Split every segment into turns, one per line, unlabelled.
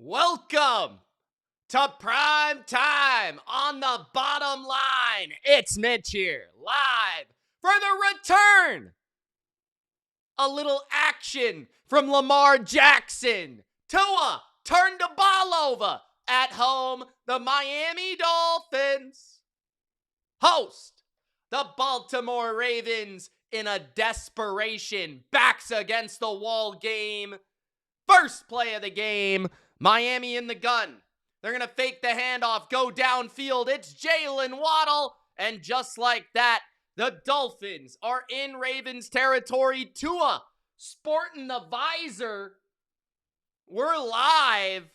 Welcome to prime time on the bottom line. It's Mitch here, live for the return. A little action from Lamar Jackson. Tua turned the ball over at home. The Miami Dolphins host the Baltimore Ravens in a desperation, backs against the wall game. First play of the game. Miami in the gun. They're going to fake the handoff, go downfield. It's Jalen Waddle. And just like that, the Dolphins are in Ravens territory. Tua sporting the visor. We're live.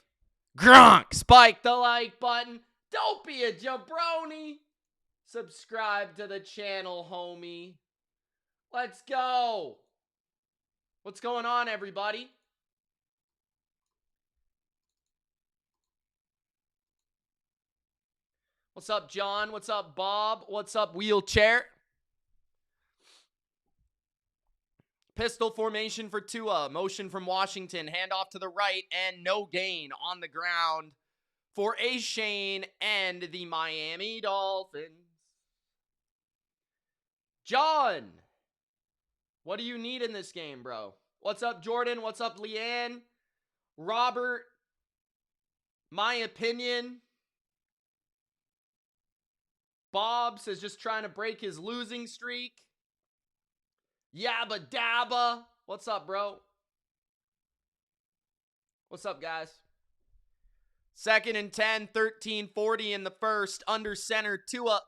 Gronk, spike the like button. Don't be a jabroni. Subscribe to the channel, homie. Let's go. What's going on, everybody? What's up, John? What's up, Bob? What's up, Wheelchair? Pistol formation for Tua. Motion from Washington. Handoff to the right and no gain on the ground for Shane and the Miami Dolphins. John, what do you need in this game, bro? What's up, Jordan? What's up, Leanne? Robert, my opinion. Bob says just trying to break his losing streak. Yabba dabba. What's up, bro? What's up, guys? 2nd and 10, 13-40 in the first. Under center, Tua.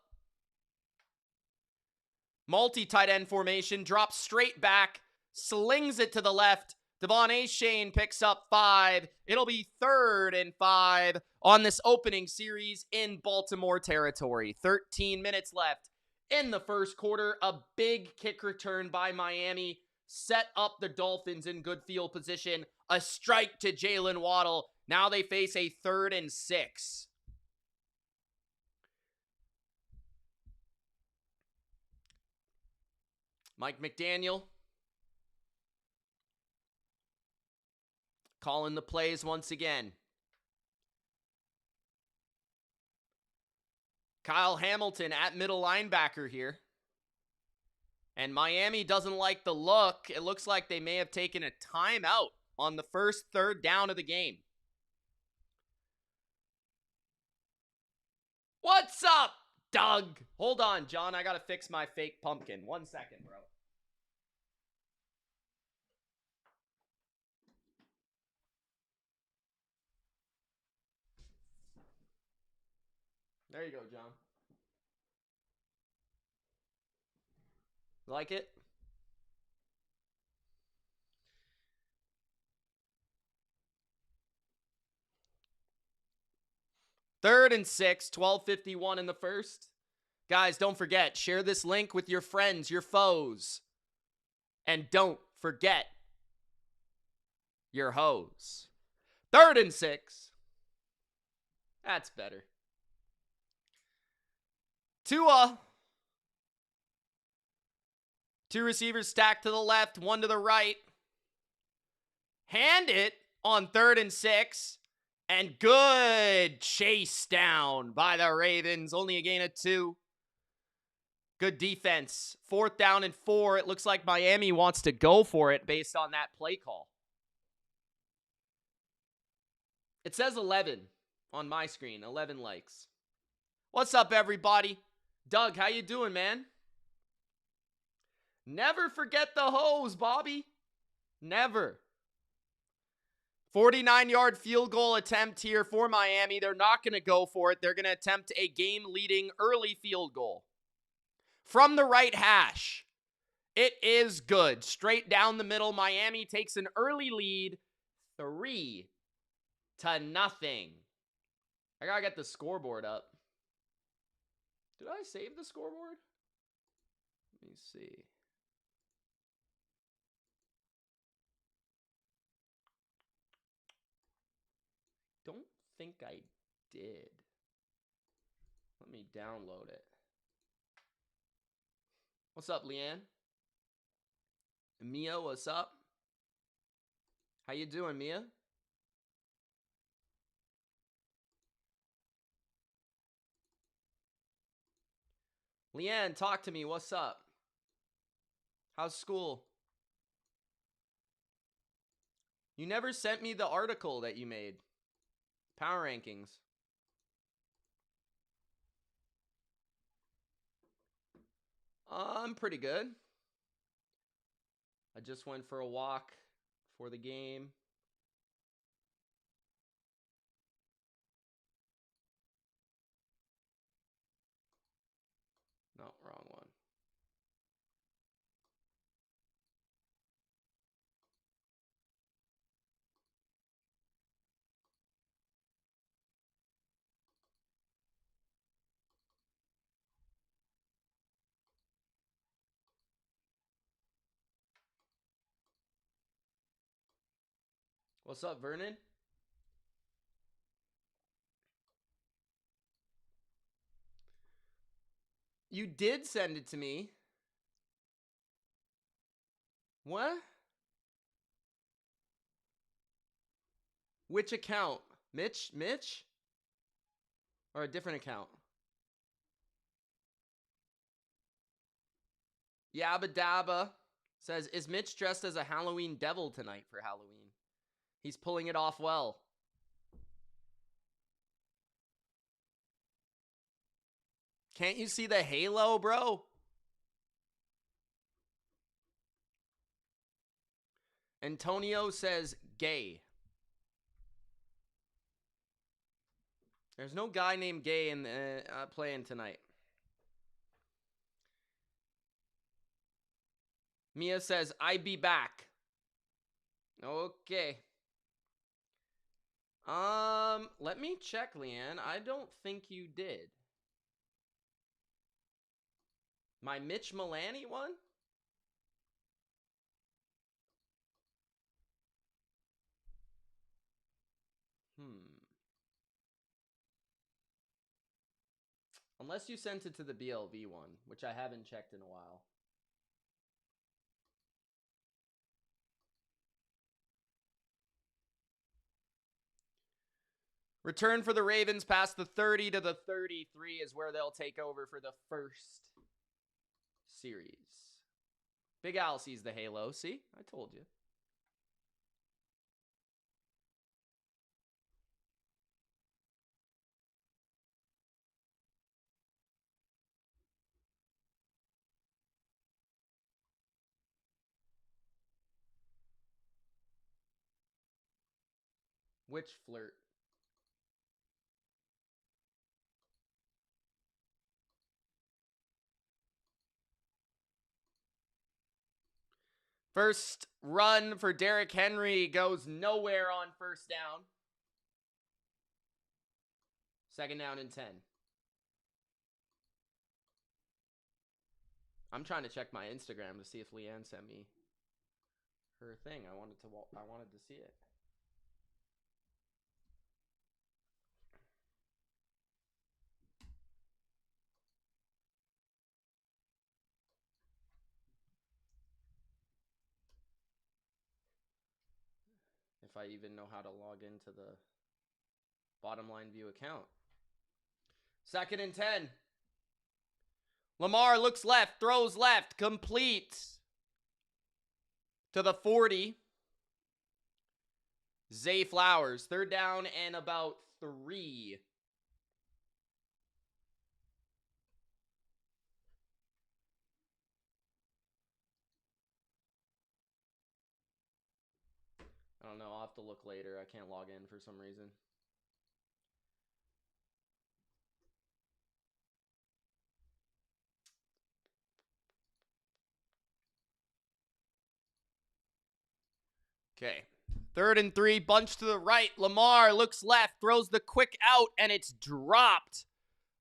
Multi-tight end formation. Drops straight back. Slings it to the left. Devon Shane picks up 5. It'll be 3rd and 5 on this opening series in Baltimore territory. 13 minutes left in the first quarter. A big kick return by Miami set up the Dolphins in good field position. A strike to Jalen Waddle. Now they face a 3rd and 6. Mike McDaniel calling the plays once again. Kyle Hamilton at middle linebacker here. And Miami doesn't like the look. It looks like they may have taken a timeout on the first 3rd down of the game. What's up, Doug? Hold on, John. I got to fix my fake pumpkin. 1 second, bro. There you go, John. Like it? Third and 6, 12:51 in the first. Guys, don't forget, share this link with your friends, your foes. And don't forget your hoes. 3rd and 6. That's better. Tua. 2 receivers stacked to the left, 1 to the right. Hand it on 3rd and 6. And good chase down by the Ravens. Only a gain of 2. Good defense. 4th down and 4. It looks like Miami wants to go for it based on that play call. It says 11 on my screen. 11 likes. What's up, everybody? Doug, how you doing, man? Never forget the hose, Bobby. Never. 49-yard field goal attempt here for Miami. They're not going to go for it. They're going to attempt a game-leading early field goal. From the right hash. It is good. Straight down the middle. Miami takes an early lead. 3-0. I got to get the scoreboard up. Did I save the scoreboard? Let me see. Don't think I did. Let me download it. What's up, Leanne? Mia, what's up? How you doing, Mia? Leanne, talk to me. What's up? How's school? You never sent me the article that you made. Power rankings. I'm pretty good. I just went for a walk before the game. No, wrong one. What's up, Vernon? You did send it to me. What? Which account? Mitch? Or a different account? Yabba Dabba says, is Mitch dressed as a Halloween devil tonight for Halloween? He's pulling it off well. Can't you see the halo, bro? Antonio says, gay. There's no guy named Gay in playing tonight. Mia says, I be back. Okay. Let me check, Leanne. I don't think you did. My Mitch Milani one? Unless you sent it to the BLV one, which I haven't checked in a while. Return for the Ravens past the 30 to the 33 is where they'll take over for the first series. Big Al sees the halo. See? I told you. Which flirt? First run for Derrick Henry goes nowhere on first down. Second down and 10. I'm trying to check my Instagram to see if Leanne sent me her thing. I wanted to see it. If I even know how to log into the BottomLineView account. Second and 10. Lamar looks left, throws left, complete to the 40. Zay Flowers, third down and about 3. I don't know. I'll have to look later. I can't log in for some reason. Okay. Third and 3, bunch to the right. Lamar looks left, throws the quick out, and it's dropped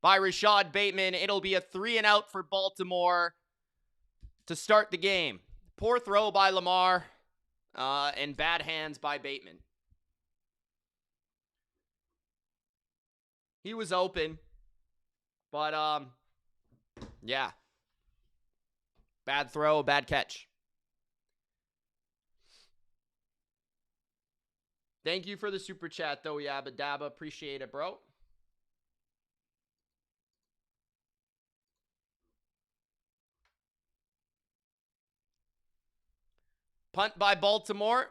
by Rashad Bateman. It'll be a 3-and-out for Baltimore to start the game. Poor throw by Lamar and bad hands by Bateman. He was open, but yeah. Bad throw, bad catch. Thank you for the super chat, though, Yabba Dabba. Appreciate it, bro. Punt by Baltimore.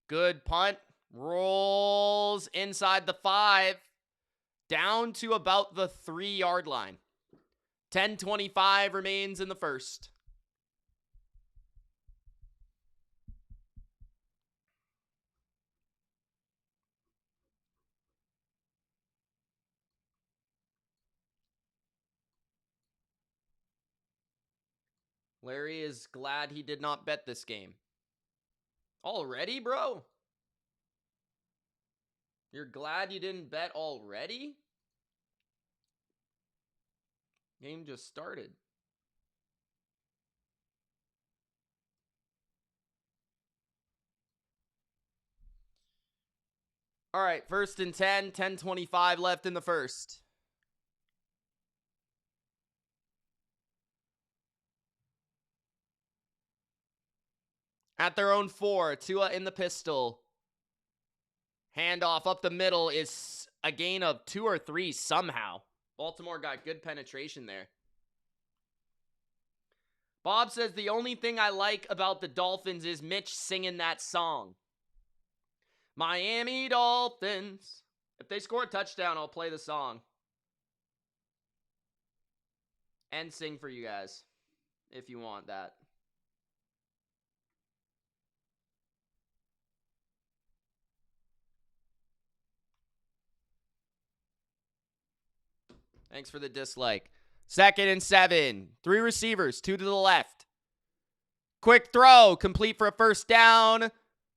Good punt. Rolls inside the 5. Down to about the 3-yard line. 10:25 remains in the first. Larry is glad he did not bet this game. Already, bro? You're glad you didn't bet already? Game just started. All right, 1st and 10, 10:25 left in the first. At their own 4, Tua in the pistol. Handoff up the middle is a gain of 2 or 3 somehow. Baltimore got good penetration there. Bob says the only thing I like about the Dolphins is Mitch singing that song. Miami Dolphins. If they score a touchdown, I'll play the song. And sing for you guys, if you want that. Thanks for the dislike. 2nd and 7. 3 receivers, 2 to the left. Quick throw, complete for a first down.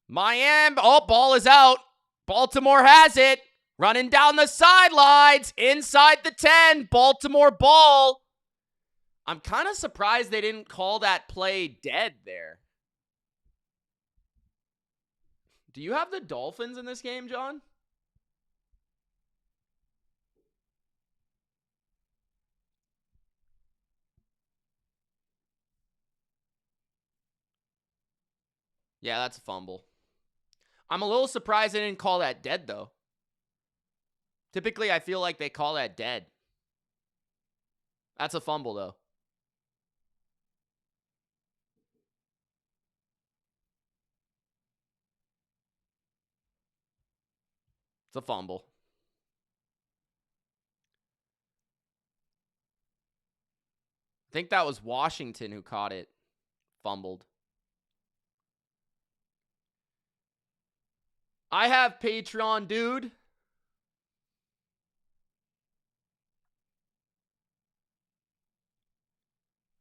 Miami, ball is out. Baltimore has it. Running down the sidelines, inside the 10. Baltimore ball. I'm kind of surprised they didn't call that play dead there. Do you have the Dolphins in this game, John? Yeah, that's a fumble. I'm a little surprised they didn't call that dead, though. Typically, I feel like they call that dead. That's a fumble, though. It's a fumble. I think that was Washington who caught it. Fumbled. I have Patreon, dude.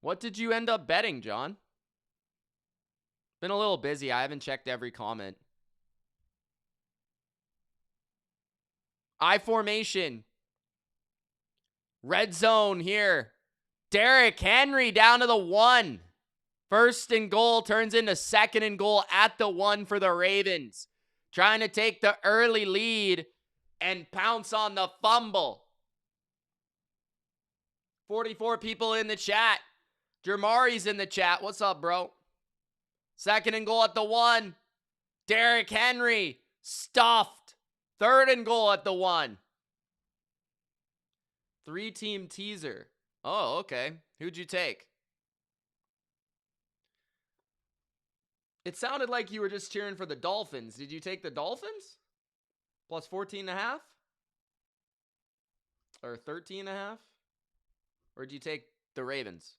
What did you end up betting, John? Been a little busy. I haven't checked every comment. I formation. Red zone here. Derrick Henry down to the 1. 1st and goal turns into 2nd and goal at the 1 for the Ravens. Trying to take the early lead and pounce on the fumble. 44 people in the chat. Jamari's in the chat. What's up, bro? 2nd and goal at the 1. Derrick Henry stuffed. 3rd and goal at the 1. 3-team teaser. Oh, okay. Who'd you take? It sounded like you were just cheering for the Dolphins. Did you take the Dolphins? Plus 14.5? Or 13.5? Or did you take the Ravens?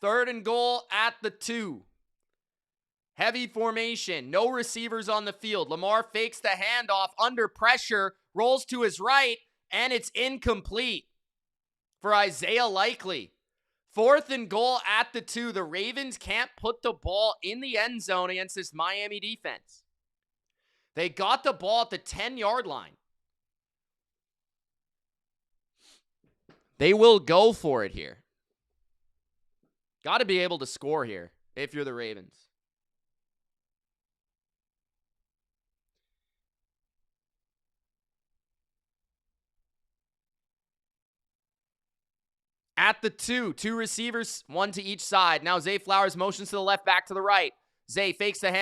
Third and goal at the 2. Heavy formation. No receivers on the field. Lamar fakes the handoff under pressure, rolls to his right, and it's incomplete for Isaiah Likely. 4th and goal at the 2. The Ravens can't put the ball in the end zone against this Miami defense. They got the ball at the 10-yard line. They will go for it here. Got to be able to score here if you're the Ravens. At the 2, 2 receivers, 1 to each side. Now Zay Flowers motions to the left, back to the right. Lamar fakes the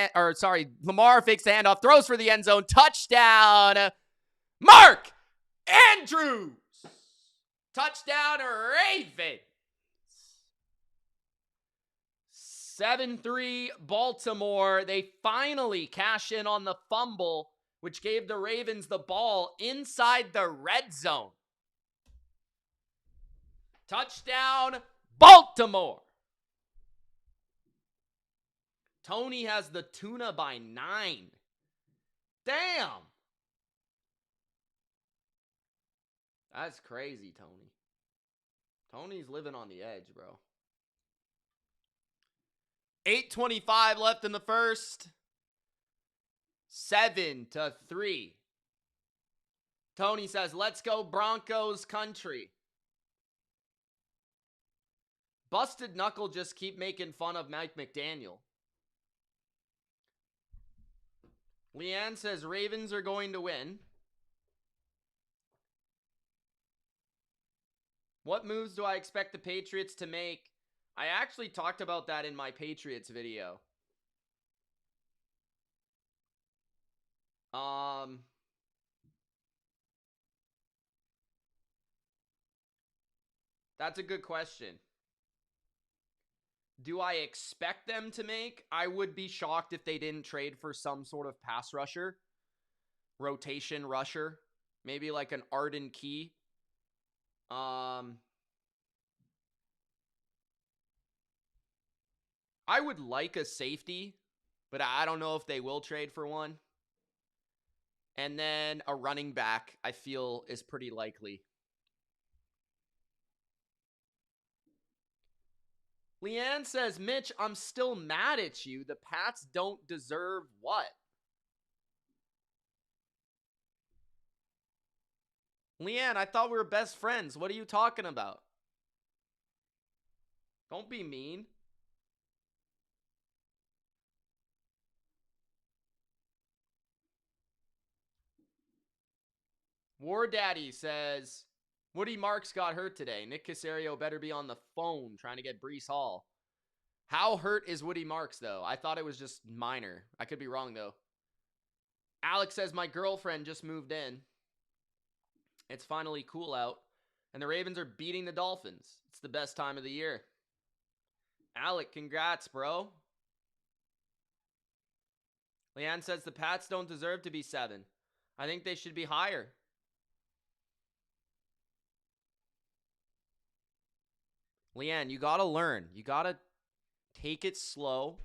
handoff, throws for the end zone. Touchdown, Mark Andrews. Touchdown Ravens. 7-3 Baltimore. They finally cash in on the fumble, which gave the Ravens the ball inside the red zone. Touchdown Baltimore. Tony has the tuna by 9. Damn. That's crazy, Tony. Tony's living on the edge, bro. 8:25 left in the first. 7-3. Tony says, let's go Broncos country. Busted Knuckle just keep making fun of Mike McDaniel. Leanne says Ravens are going to win. What moves do I expect the Patriots to make? I actually talked about that in my Patriots video. That's a good question. Do I expect them to make? I would be shocked if they didn't trade for some sort of pass rusher. Rotation rusher. Maybe like an Arden Key. I would like a safety, but I don't know if they will trade for one. And then a running back, I feel, is pretty likely. Leanne says, Mitch, I'm still mad at you. The Pats don't deserve what? Leanne, I thought we were best friends. What are you talking about? Don't be mean. War Daddy says, Woody Marks got hurt today. Nick Caserio better be on the phone trying to get Breece Hall. How hurt is Woody Marks, though? I thought it was just minor. I could be wrong, though. Alex says, my girlfriend just moved in. It's finally cool out. And the Ravens are beating the Dolphins. It's the best time of the year. Alec, congrats, bro. Leanne says, the Pats don't deserve to be 7. I think they should be higher. Leanne, you got to learn. You got to take it slow.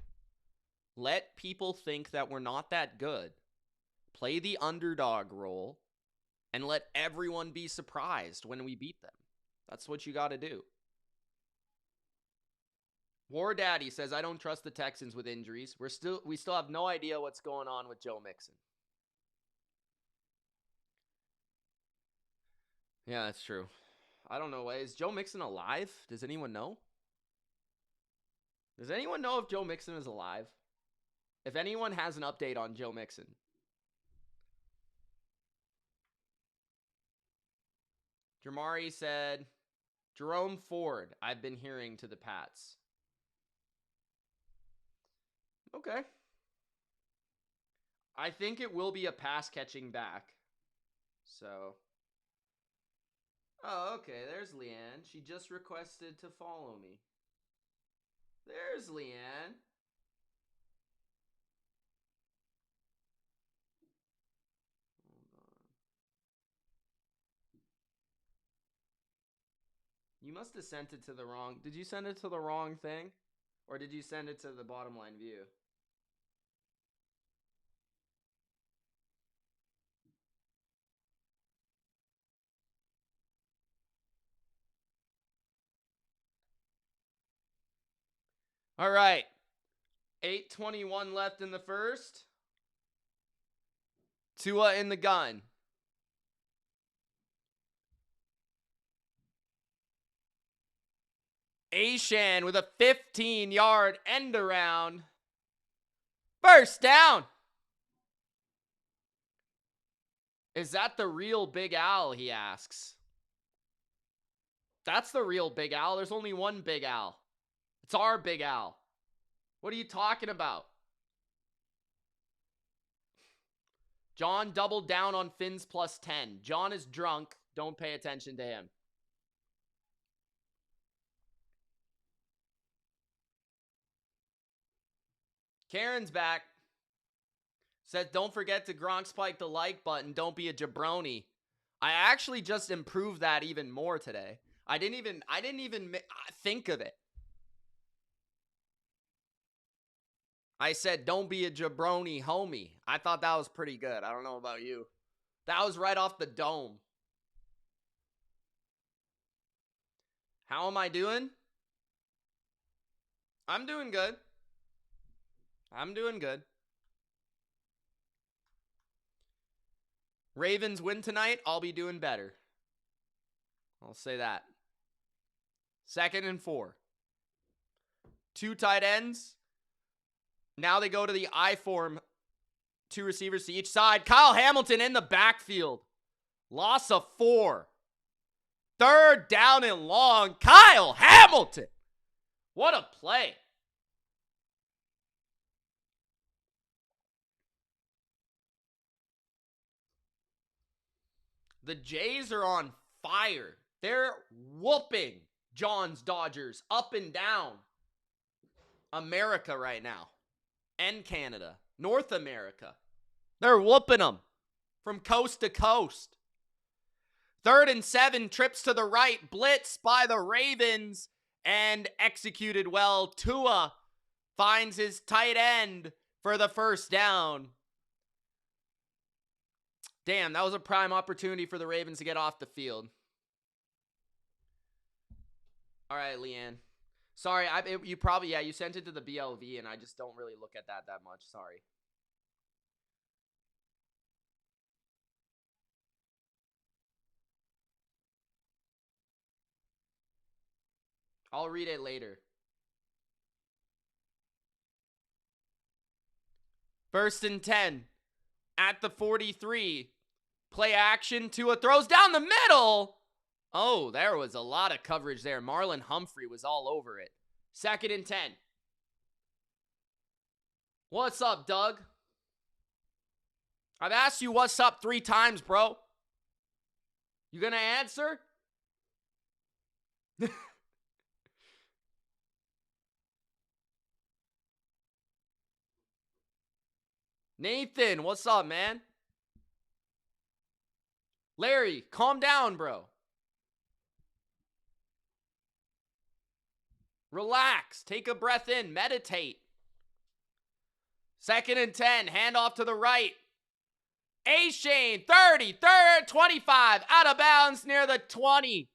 Let people think that we're not that good. Play the underdog role. And let everyone be surprised when we beat them. That's what you got to do. War Daddy says, I don't trust the Texans with injuries. We still have no idea what's going on with Joe Mixon. Yeah, that's true. I don't know. Is Joe Mixon alive? Does anyone know? Does anyone know if Joe Mixon is alive? If anyone has an update on Joe Mixon. Jamari said, Jerome Ford, I've been hearing to the Pats. Okay. I think it will be a pass-catching back. So. Oh, okay. There's Leanne. She just requested to follow me. There's Leanne. Hold on. You must have sent it to the wrong... Did you send it to the wrong thing? Or did you send it to the bottom line view? All right. 8:21 left in the first. Tua in the gun. Ashan with a 15-yard end around. First down. Is that the real Big Al, he asks. That's the real Big Al. There's only one Big Al. It's our Big Al. What are you talking about? John doubled down on Fins plus 10. John is drunk. Don't pay attention to him. Karen's back. Says, don't forget to Gronk spike the like button. Don't be a jabroni. I actually just improved that even more today. I didn't even think of it. I said, don't be a jabroni, homie. I thought that was pretty good. I don't know about you. That was right off the dome. How am I doing? I'm doing good. I'm doing good. Ravens win tonight, I'll be doing better. I'll say that. 2nd and 4. 2 tight ends. Now they go to the I form. 2 receivers to each side. Kyle Hamilton in the backfield. Loss of 4. 3rd down and long. Kyle Hamilton. What a play. The Jays are on fire. They're whooping John's Dodgers up and down America right now. And Canada. North America. They're whooping them from coast to coast. 3rd and 7, trips to the right, blitz by the Ravens, and executed well. Tua finds his tight end for the 1st down. Damn, that was a prime opportunity for the Ravens to get off the field. All right, Leanne. Sorry, you sent it to the BLV, and I just don't really look at that much. Sorry. I'll read it later. 1st and 10 at the 43. Play action. Tua throws down the middle. Oh, there was a lot of coverage there. Marlon Humphrey was all over it. 2nd and 10. What's up, Doug? I've asked you what's up 3 times, bro. You gonna answer? Nathan, what's up, man? Larry, calm down, bro. Relax. Take a breath in. Meditate. 2nd and 10. Handoff to the right. A-Shane, 30, 3rd, 25. Out of bounds near the 20.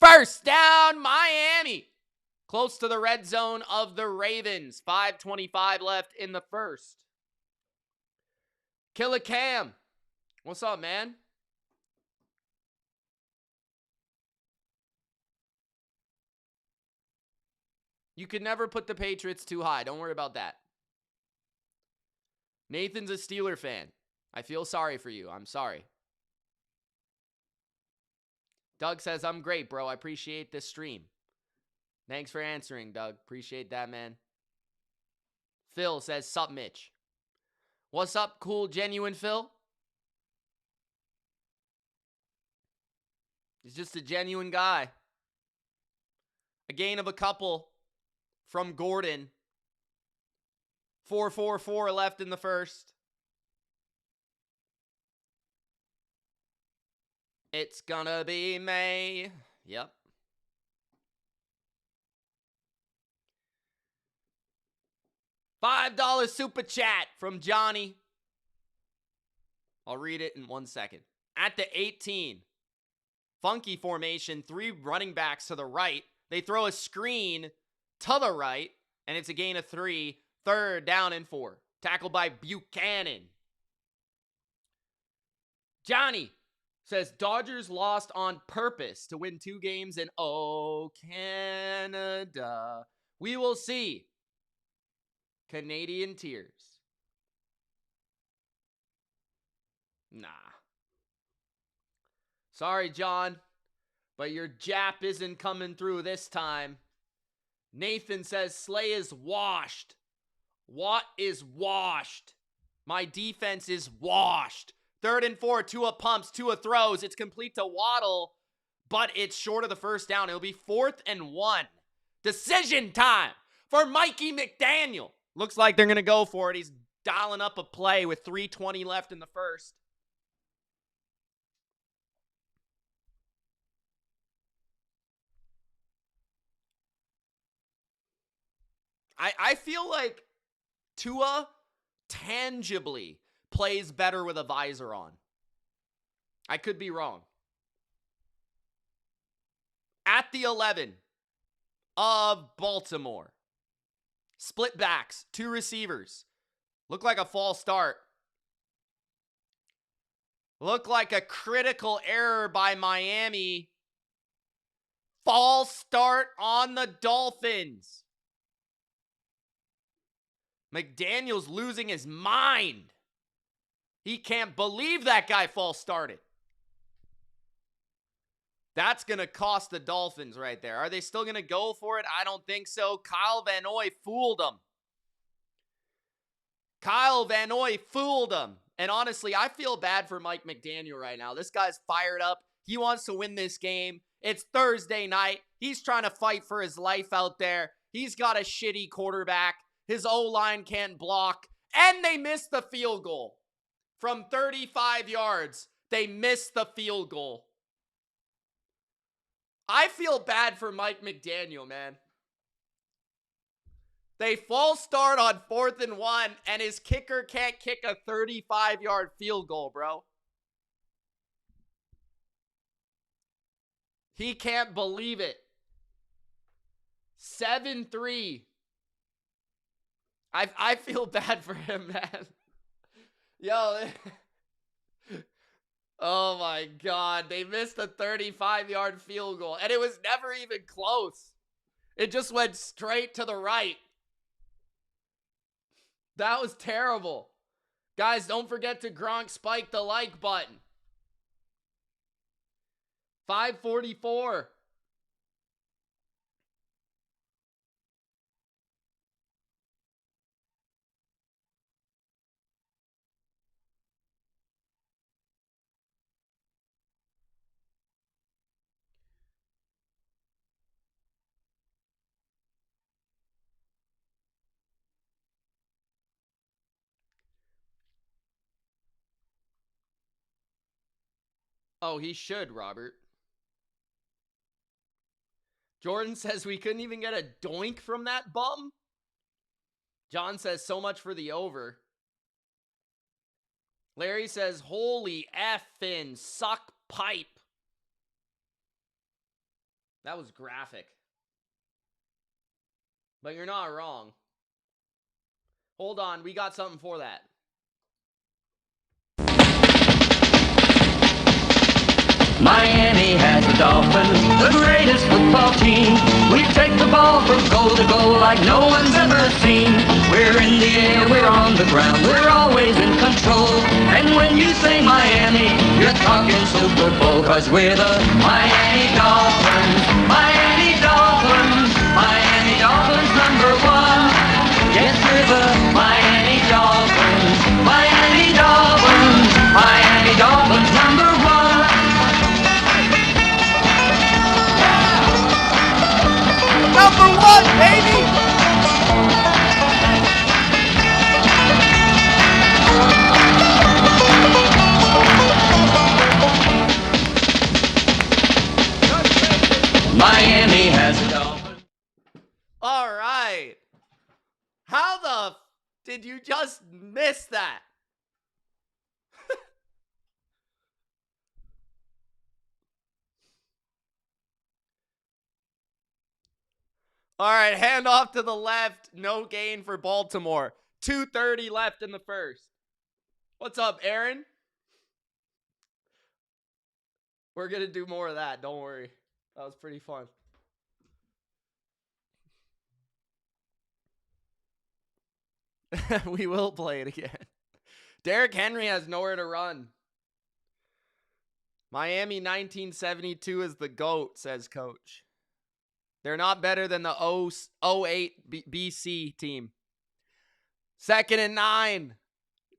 1st down, Miami. Close to the red zone of the Ravens. 5:25 left in the 1st. Killer Cam. What's up, man? You could never put the Patriots too high. Don't worry about that. Nathan's a Steeler fan. I feel sorry for you. I'm sorry. Doug says, I'm great, bro. I appreciate this stream. Thanks for answering, Doug. Appreciate that, man. Phil says, sup, Mitch. What's up, cool, genuine Phil? He's just a genuine guy. A gain of a couple from Gordon. 4:44 left in the 1st. It's gonna be May. Yep. $5 super chat from Johnny. I'll read it in 1 second. At the 18. Funky formation. 3 running backs to the right. They throw a screen to the right. And it's a gain of 3. 3rd down and 4. Tackled by Buchanan. Johnny says Dodgers lost on purpose to win 2 games in Canada. We will see. Canadian tears. Nah. Sorry, John, but your Jap isn't coming through this time. Nathan says Slay is washed. What is washed? My defense is washed. 3rd and 4, Tua pumps, Tua throws. It's complete to Waddle, but it's short of the 1st down. It'll be 4th and 1. Decision time for Mikey McDaniel. Looks like they're going to go for it. He's dialing up a play with 3:20 left in the first. I feel like Tua tangibly plays better with a visor on. I could be wrong. At the 11 of Baltimore. Split backs, 2 receivers. Look like a false start. Look like a critical error by Miami. False start on the Dolphins. McDaniel's losing his mind. He can't believe that guy false started. That's going to cost the Dolphins right there. Are they still going to go for it? I don't think so. Kyle Van Noy fooled them. Kyle Van Noy fooled them. And honestly, I feel bad for Mike McDaniel right now. This guy's fired up. He wants to win this game. It's Thursday night. He's trying to fight for his life out there. He's got a shitty quarterback. His O-line can't block. And they missed the field goal. From 35 yards, they missed the field goal. I feel bad for Mike McDaniel, man. They false start on 4th and 1, and his kicker can't kick a 35-yard field goal, bro. He can't believe it. 7-3. I feel bad for him, man. Yo. Oh my God. They missed a 35-yard field goal. And it was never even close. It just went straight to the right. That was terrible. Guys, don't forget to Gronk spike the like button. 5:44. Oh, he should, Robert. Jordan says we couldn't even get a doink from that bum. John says so much for the over. Larry says, holy effing suck pipe. That was graphic. But you're not wrong. Hold on, we got something for that.
Miami has the Dolphins, the greatest football team. We take the ball from goal to goal like no one's ever seen. We're in the air, we're on the ground, we're always in control. And when you say Miami, you're talking Super Bowl, 'cause we're the Miami Dolphins, Miami Dolphins, Miami Dolphins #1. Yes, we're the Miami Dolphins, Miami Dolphins, Miami Dolphins #1.
#1, baby!
Miami has a Dolphin.
All right. How the did you just miss that? All right, hand off to the left. No gain for Baltimore. 2:30 left in the first. What's up, Aaron? We're going to do more of that. Don't worry. That was pretty fun. We will play it again. Derrick Henry has nowhere to run. Miami 1972 is the GOAT, says Coach. They're not better than the 08 BC team. 2nd and 9.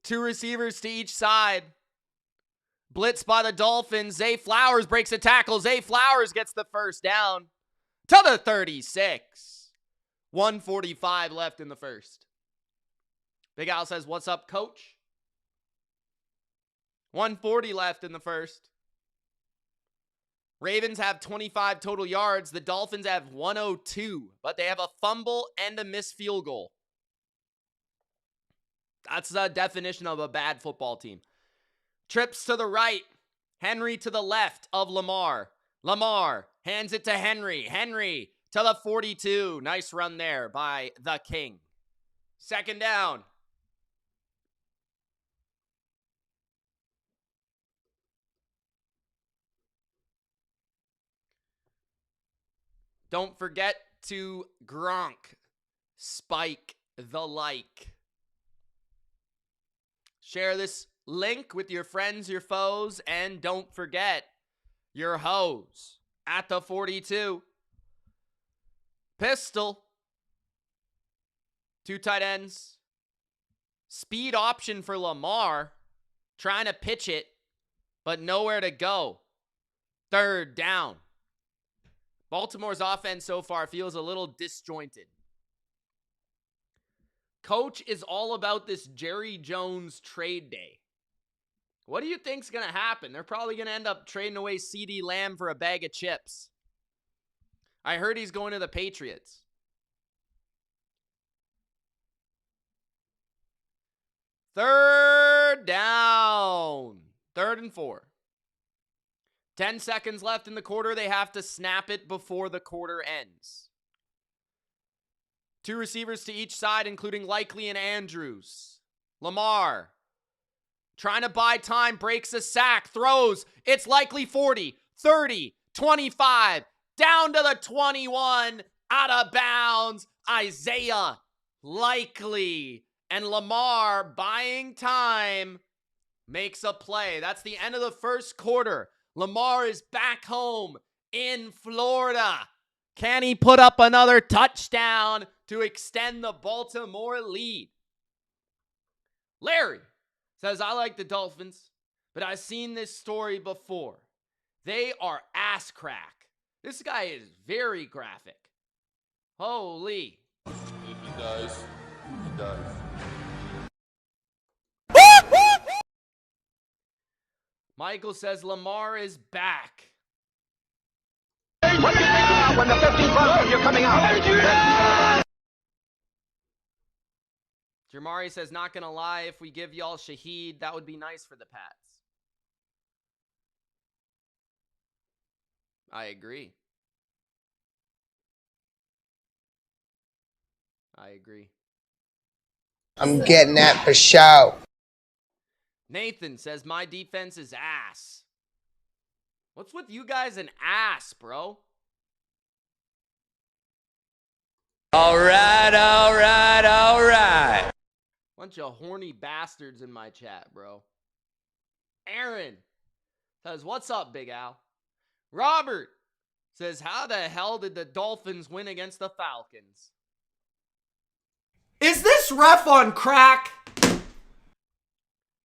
2 receivers to each side. Blitz by the Dolphins. Zay Flowers breaks a tackle. Zay Flowers gets the first down to the 36. 1:45 left in the first. Big Al says, what's up, coach? 140 left in the first. Ravens have 25 total yards. The Dolphins have 102, but they have a fumble and a missed field goal. That's the definition of a bad football team. Trips to the right. Henry to the left of Lamar. Lamar hands it to Henry. Henry to the 42. Nice run there by the King. Second down. Don't forget to Gronk. Spike the like. Share this link with your friends, your foes, and don't forget your hoes at the 42. Pistol. 2 tight ends. Speed option for Lamar. Trying to pitch it, but nowhere to go. Third down. Baltimore's offense so far feels a little disjointed. Coach is all about this Jerry Jones trade day. What do you think's going to happen? They're probably going to end up trading away CeeDee Lamb for a bag of chips. I heard he's going to the Patriots. Third down. 3rd and 4. 10 seconds left in the quarter. They have to snap it before the quarter ends. 2 receivers to each side, including Likely and Andrews. Lamar trying to buy time, breaks a sack, throws. It's Likely 40, 30, 25, down to the 21, out of bounds. Isaiah Likely and Lamar buying time makes a play. That's the end of the first quarter. Lamar is back home in Florida. Can he put up another touchdown to extend the Baltimore lead? Larry says, I like the Dolphins, but I've seen this story before. They are ass crack. This guy is very graphic. Holy.
He does. He does.
Michael says Lamar is back.
When the 15 buzzers, you're coming out.
Jamari says, not gonna lie, if we give y'all Shaheed, that would be nice for the Pats. I agree.
I'm getting that for show.
Nathan says, my defense is ass. What's with you guys and ass, bro?
All right.
Bunch of horny bastards in my chat, bro. Aaron says, what's up, Big Al? Robert says, how the hell did the Dolphins win against the Falcons? Is this ref on crack?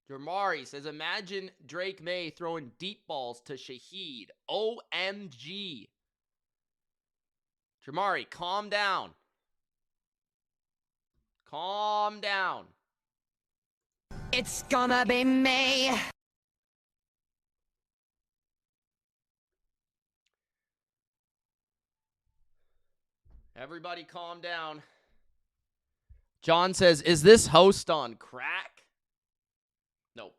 Jamari says, imagine Drake May throwing deep balls to Shaheed. OMG. Jamari, calm down. Calm down.
It's gonna be me.
Everybody calm down. John says, is this host on crack? Nope.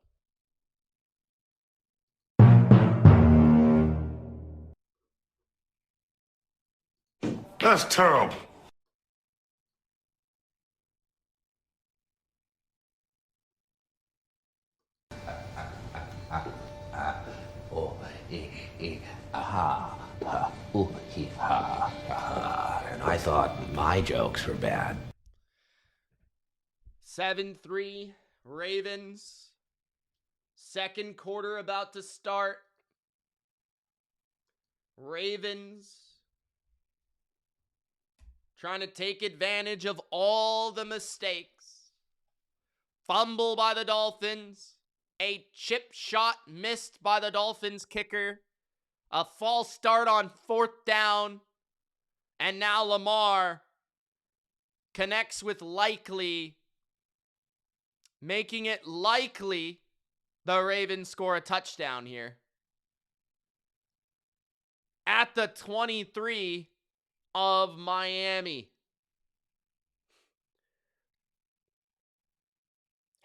That's terrible.
And I thought my jokes were bad.
7-3 Ravens. Second quarter about to start. Ravens trying to take advantage of all the mistakes. Fumble by the Dolphins. A chip shot missed by the Dolphins kicker. A false start on 4th down. And now Lamar connects with Likely making it likely the Ravens score a touchdown here. At the 23 of Miami.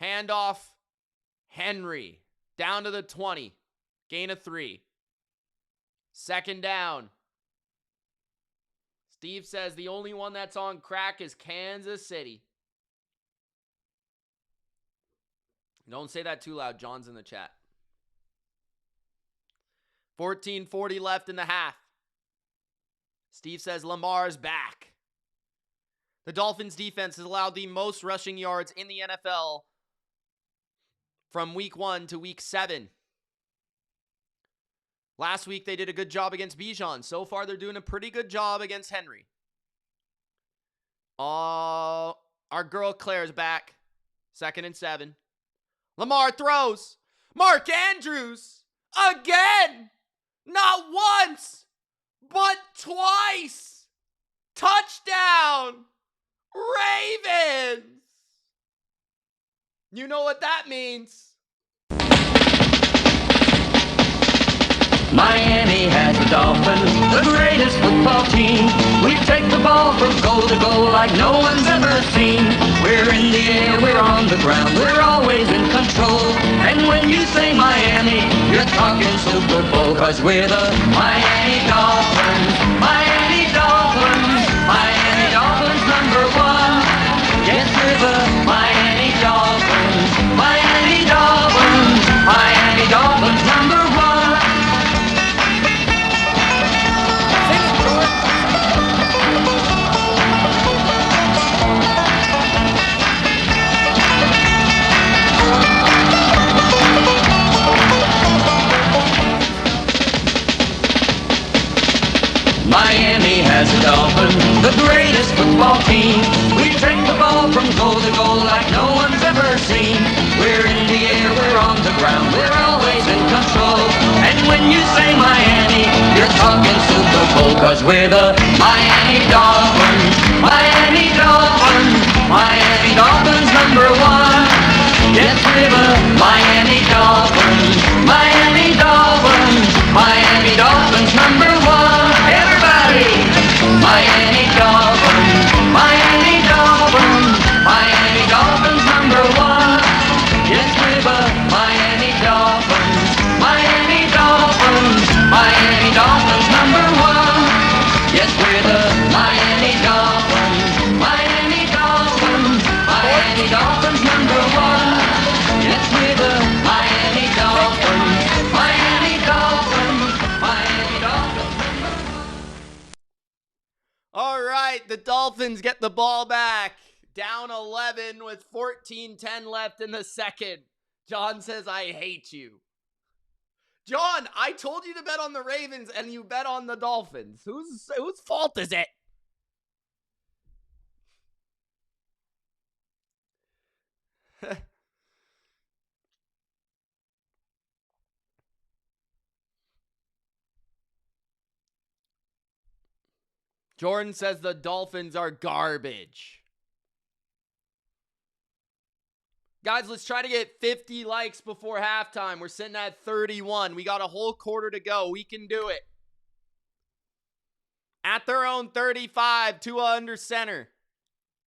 Handoff, Henry. Down to the 20. Gain of 3. Second down. Steve says the only one that's on crack is Kansas City. Don't say that too loud. John's in the chat. 14:40 left in the half. Steve says Lamar's back. The Dolphins defense has allowed the most rushing yards in the NFL from week 1 to week 7. Last week, they did a good job against Bijan. So far, they're doing a pretty good job against Henry. Our girl Claire's back. 2nd and 7. Lamar throws. Mark Andrews. Again. Not once, but twice. Touchdown. Ravens. You know what that means.
Miami has the Dolphins, the greatest football team. We take the ball from goal to goal like no one's ever seen. We're in the air, we're on the ground, we're always in control. And when you say Miami, you're talking Super Bowl, 'cause we're the Miami Dolphins, Miami Dolphins, Miami Dolphins #1. Yes, we're the Miami Dolphins, Miami Dolphins, Miami Dolphins #1. Miami has the Dolphins, the greatest football team. We take the ball from goal to goal like no one's ever seen. We're in the air, we're on the ground, we're always in control. And when you say Miami, you're talking Super Bowl, 'cause we're the Miami Dolphins, Miami Dolphins, Miami Dolphins #1. Yes, we're the Miami Dolphins, Miami Dolphins, Miami Dolphins #1. Miami Dolphins, Miami Dolphins, Miami Dolphins #1. Yes, we're the Miami Dolphins, Miami Dolphins, Miami Dolphins #1. Yes, we're the Miami Dolphins, Miami Dolphins, Miami Dolphins #1. Yes, we're the Miami Dolphins, Miami Dolphins, Miami Dolphins.
All right, the Dolphins get the ball back. Down 11 with 14:10 left in the second. John says, I hate you. John, I told you to bet on the Ravens and you bet on the Dolphins. Whose fault is it? Jordan says the Dolphins are garbage. Guys, let's try to get 50 likes before halftime. We're sitting at 31. We got a whole quarter to go. We can do it. At their own 35, Tua under center.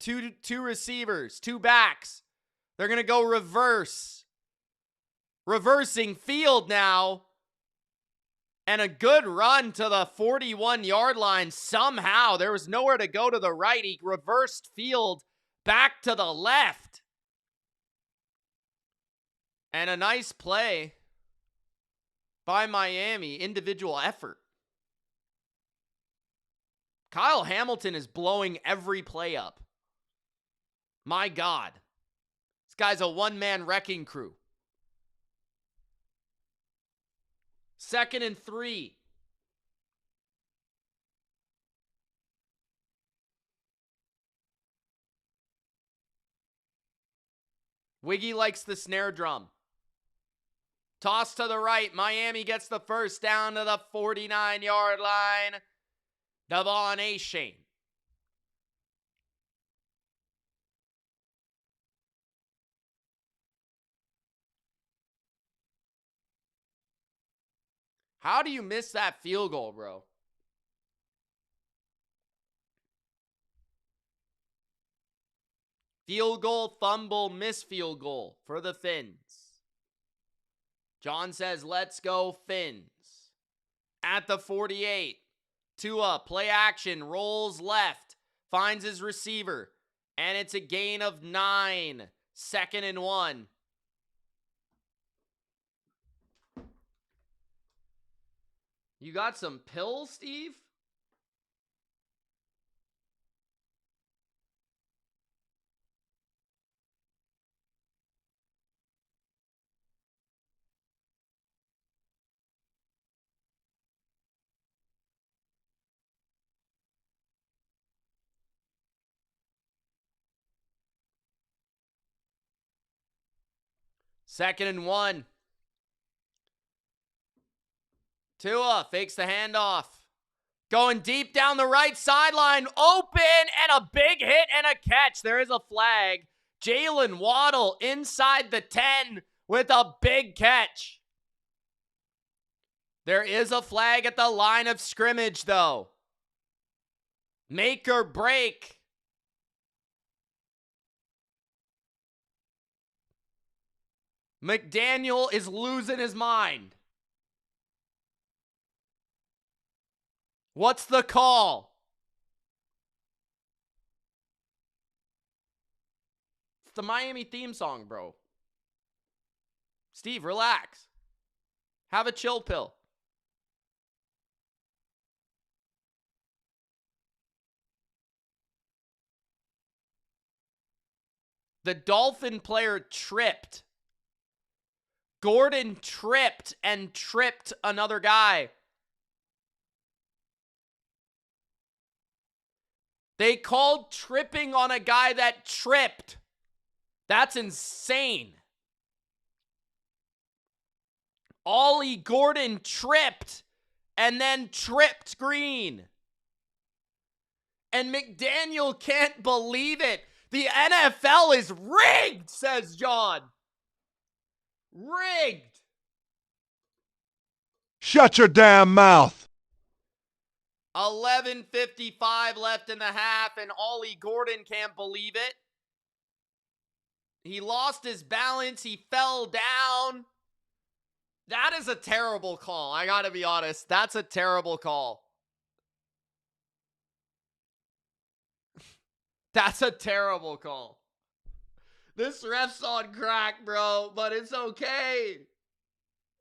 Two receivers, 2 backs. They're going to go reverse. Reversing field now. And a good run to the 41-yard line somehow. There was nowhere to go to the right. He reversed field back to the left. And a nice play by Miami. Individual effort. Kyle Hamilton is blowing every play up. My God. This guy's a one-man wrecking crew. 2nd and 3. Wiggy likes the snare drum. Toss to the right. Miami gets the first down to the 49-yard line. Devon Achane. How do you miss that field goal, bro? Field goal, fumble, miss field goal for the Fins. John says, let's go Fins. At the 48, Tua, play action, rolls left, finds his receiver, and it's a gain of 9. 2nd and 1. You got some pills, Steve? Second and 1. Tua fakes the handoff. Going deep down the right sideline. Open and a big hit and a catch. There is a flag. Jalen Waddle inside the 10 with a big catch. There is a flag at the line of scrimmage, though. Make or break. McDaniel is losing his mind. What's the call? It's the Miami theme song, bro. Steve, relax. Have a chill pill. The Dolphin player tripped. Gordon tripped and tripped another guy. They called tripping on a guy that tripped. That's insane. Ollie Gordon tripped and then tripped Green. And McDaniel can't believe it. The NFL is rigged, says John. Rigged.
Shut your damn mouth.
11:55 left in the half, and Ollie Gordon can't believe it. He lost his balance. He fell down. That is a terrible call. I gotta be honest. That's a terrible call. That's a terrible call. This ref's on crack, bro, but it's okay.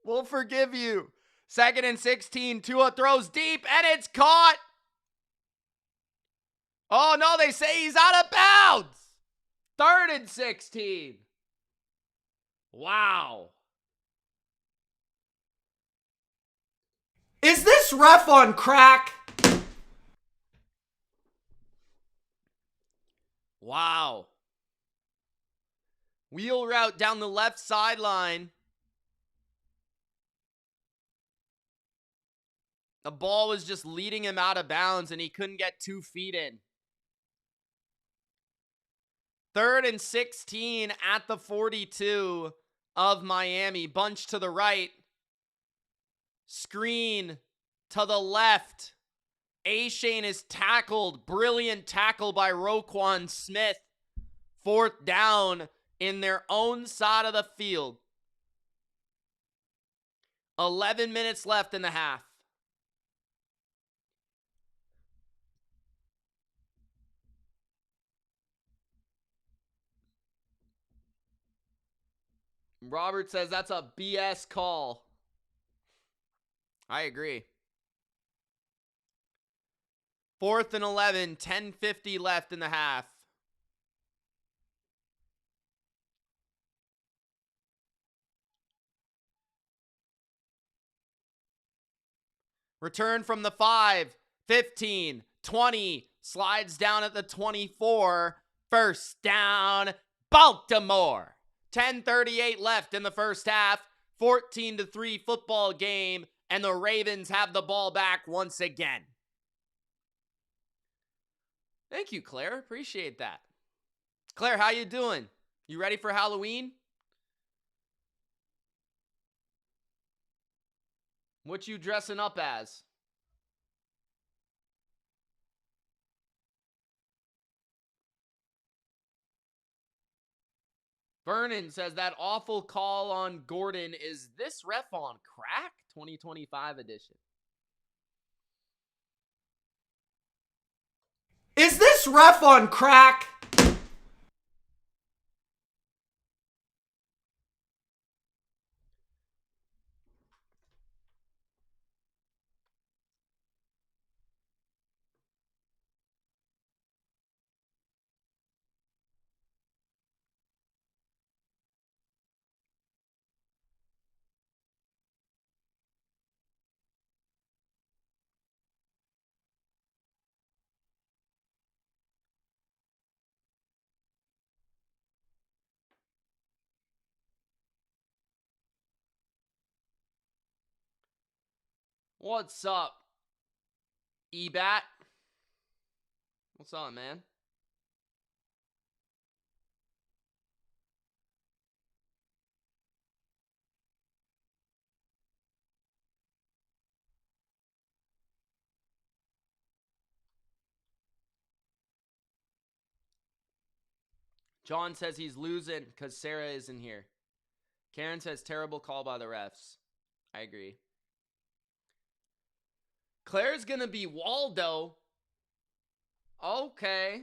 We'll forgive you. 2nd and 16. Tua throws deep, and it's caught. Oh, no, they say he's out of bounds. 3rd and 16. Wow. Is this ref on crack? Wow. Wheel route down the left sideline. The ball was just leading him out of bounds, and he couldn't get 2 feet in. 3rd and 16 at the 42 of Miami. Bunch to the right. Screen to the left. A-Shane is tackled. Brilliant tackle by Roquan Smith. 4th down in their own side of the field. 11 minutes left in the half. Robert says that's a BS call. I agree. 4th and 11, 10:50 left in the half. Return from the 5, 15, 20, slides down at the 24. 1st down, Baltimore. 10:38 left in the first half. 14-3 football game, and the Ravens have the ball back once again. Thank you, Claire. Appreciate that. Claire, how you doing? You ready for Halloween? What you dressing up as? Vernon says that awful call on Gordon. Is this ref on crack? 2025 edition. Is this ref on crack? What's up, Ebat? What's up, man? John says he's losing because Sarah isn't here. Karen says terrible call by the refs. I agree. Claire's going to be Waldo. Okay.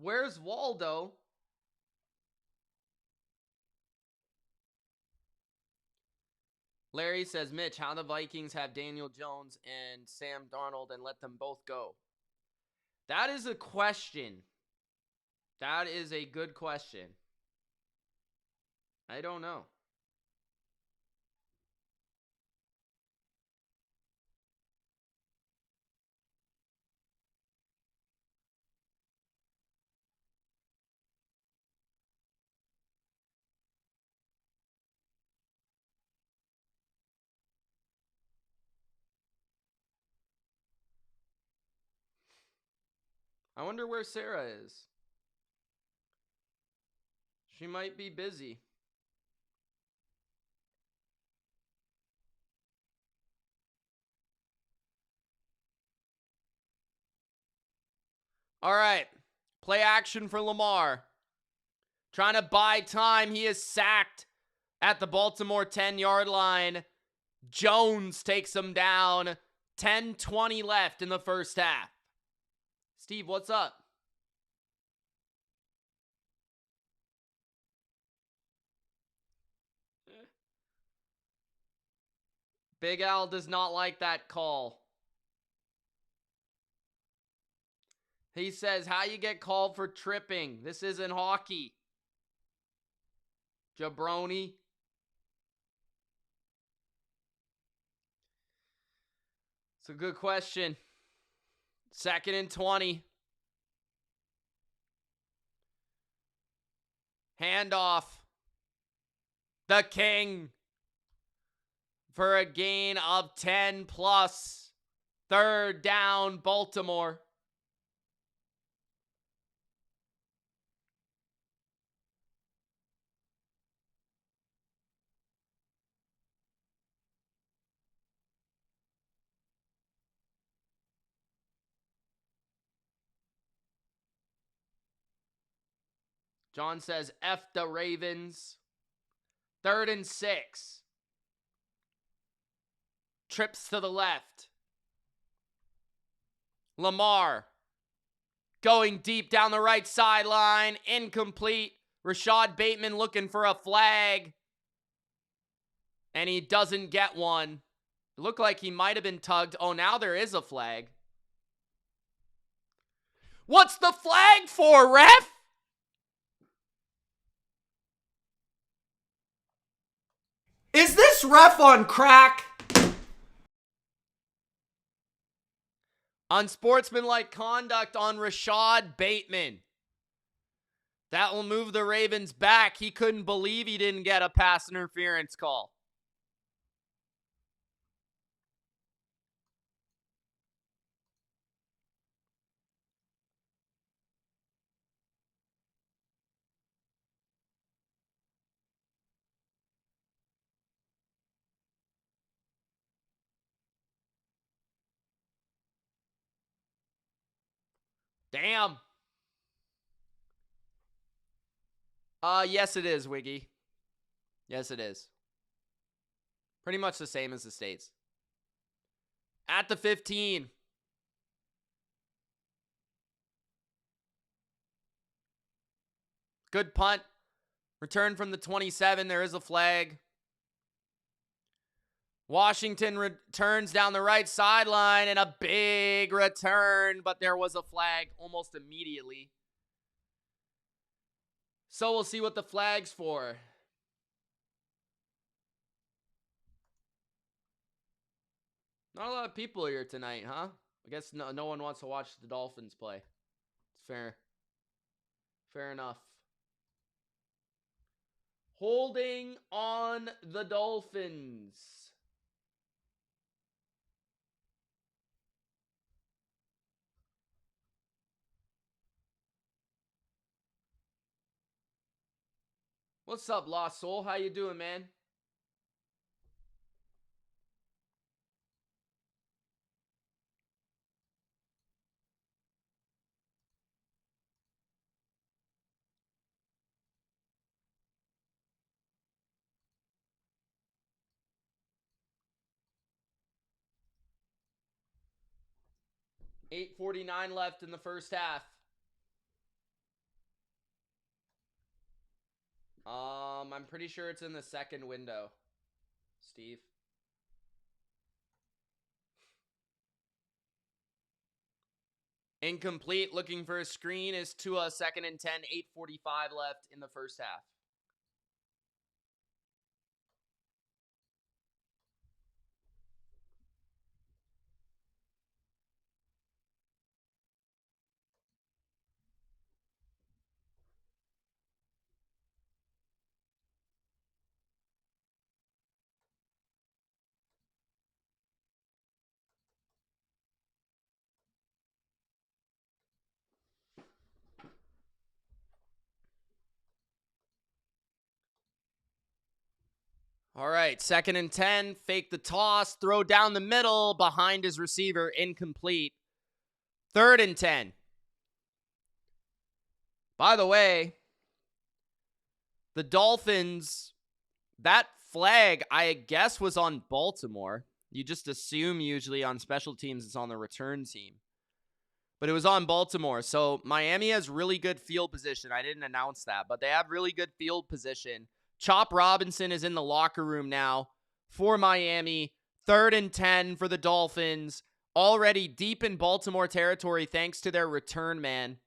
Where's Waldo? Larry says, Mitch, how the Vikings have Daniel Jones and Sam Darnold and let them both go? That is a question. That is a good question. I don't know. I wonder where Sarah is. She might be busy. All right. Play action for Lamar. Trying to buy time. He is sacked at the Baltimore 10-yard line. Jones takes him down. 10:20 left in the first half. Steve, what's up? Big Al does not like that call. He says, how you get called for tripping? This isn't hockey. Jabroni. It's a good question. 2nd and 20. Handoff. The King. For a gain of 10 plus. 3rd down, Baltimore. John says, F the Ravens. 3rd and 6. Trips to the left. Lamar. Going deep down the right sideline. Incomplete. Rashad Bateman looking for a flag. And he doesn't get one. It looked like he might have been tugged. Oh, now there is a flag. What's the flag for, ref? Is this ref on crack? Unsportsmanlike conduct on Rashad Bateman. That will move the Ravens back. He couldn't believe he didn't get a pass interference call. Damn. Yes, it is, Wiggy. Yes, it is. Pretty much the same as the States. At the 15. Good punt. Return from the 27. There is a flag. Washington returns down the right sideline and a big return, but there was a flag almost immediately. So we'll see what the flag's for. Not a lot of people here tonight, huh? I guess no one wants to watch the Dolphins play. It's fair. Fair enough. Holding on the Dolphins. What's up, Lost Soul? How you doing, man? $8:49 left in the first half. I'm pretty sure it's in the second window, Steve. Incomplete. Looking for a screen is Tua. 2nd and 10. 8:45 left in the first half. All right, 2nd and 10. Fake the toss. Throw down the middle. Behind his receiver. Incomplete. 3rd and 10. By the way, the Dolphins, that flag, I guess, was on Baltimore. You just assume usually on special teams it's on the return team. But it was on Baltimore. So Miami has really good field position. I didn't announce that, but they have really good field position. Chop Robinson is in the locker room now for Miami. 3rd and 10 for the Dolphins. Already deep in Baltimore territory thanks to their return man.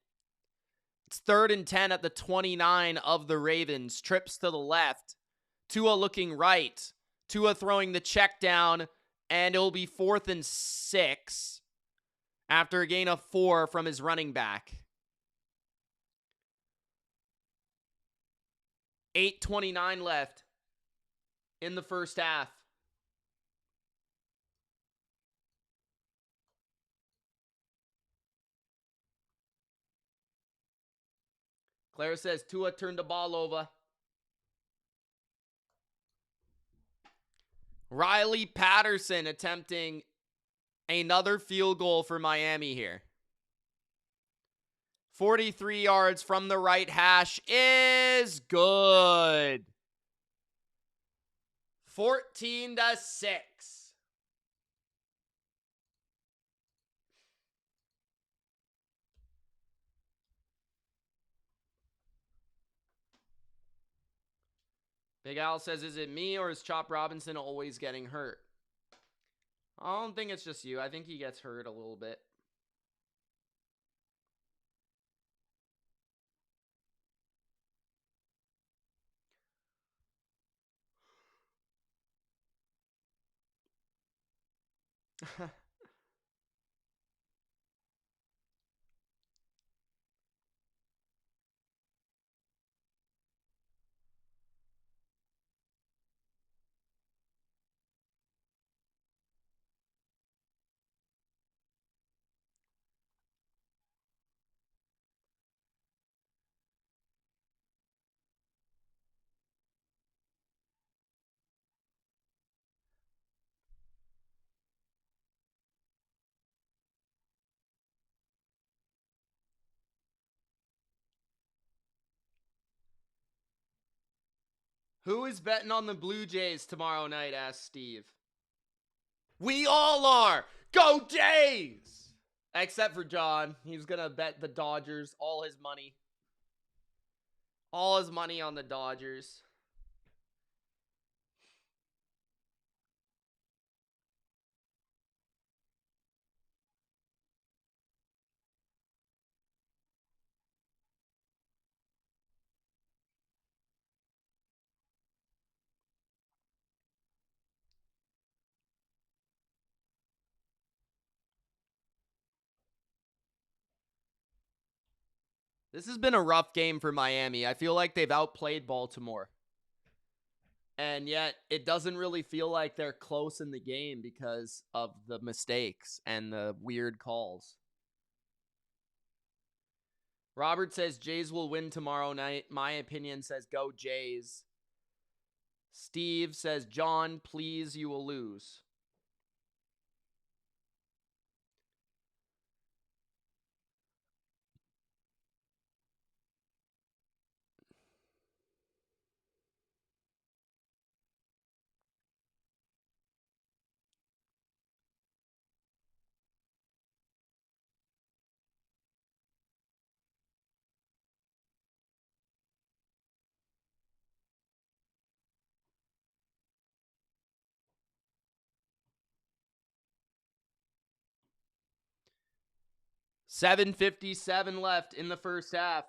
It's 3rd and 10 at the 29 of the Ravens. Trips to the left. Tua looking right. Tua throwing the check down, and it'll be 4th and 6 after a gain of 4 from his running back. 8:29 left in the first half. Claire says Tua turned the ball over. Riley Patterson attempting another field goal for Miami here. 43 yards from the right hash is good. 14-6. Big Al says, is it me or is Chop Robinson always getting hurt? I don't think it's just you. I think he gets hurt a little bit. Who is betting on the Blue Jays tomorrow night? Asked Steve. We all are. Go Jays! Except for John. He's going to bet the Dodgers all his money. All his money on the Dodgers. This has been a rough game for Miami. I feel like they've outplayed Baltimore. And yet, it doesn't really feel like they're close in the game because of the mistakes and the weird calls. Robert says Jays will win tomorrow night. My opinion says go Jays. Steve says, John, please, you will lose. $7:57 left in the first half.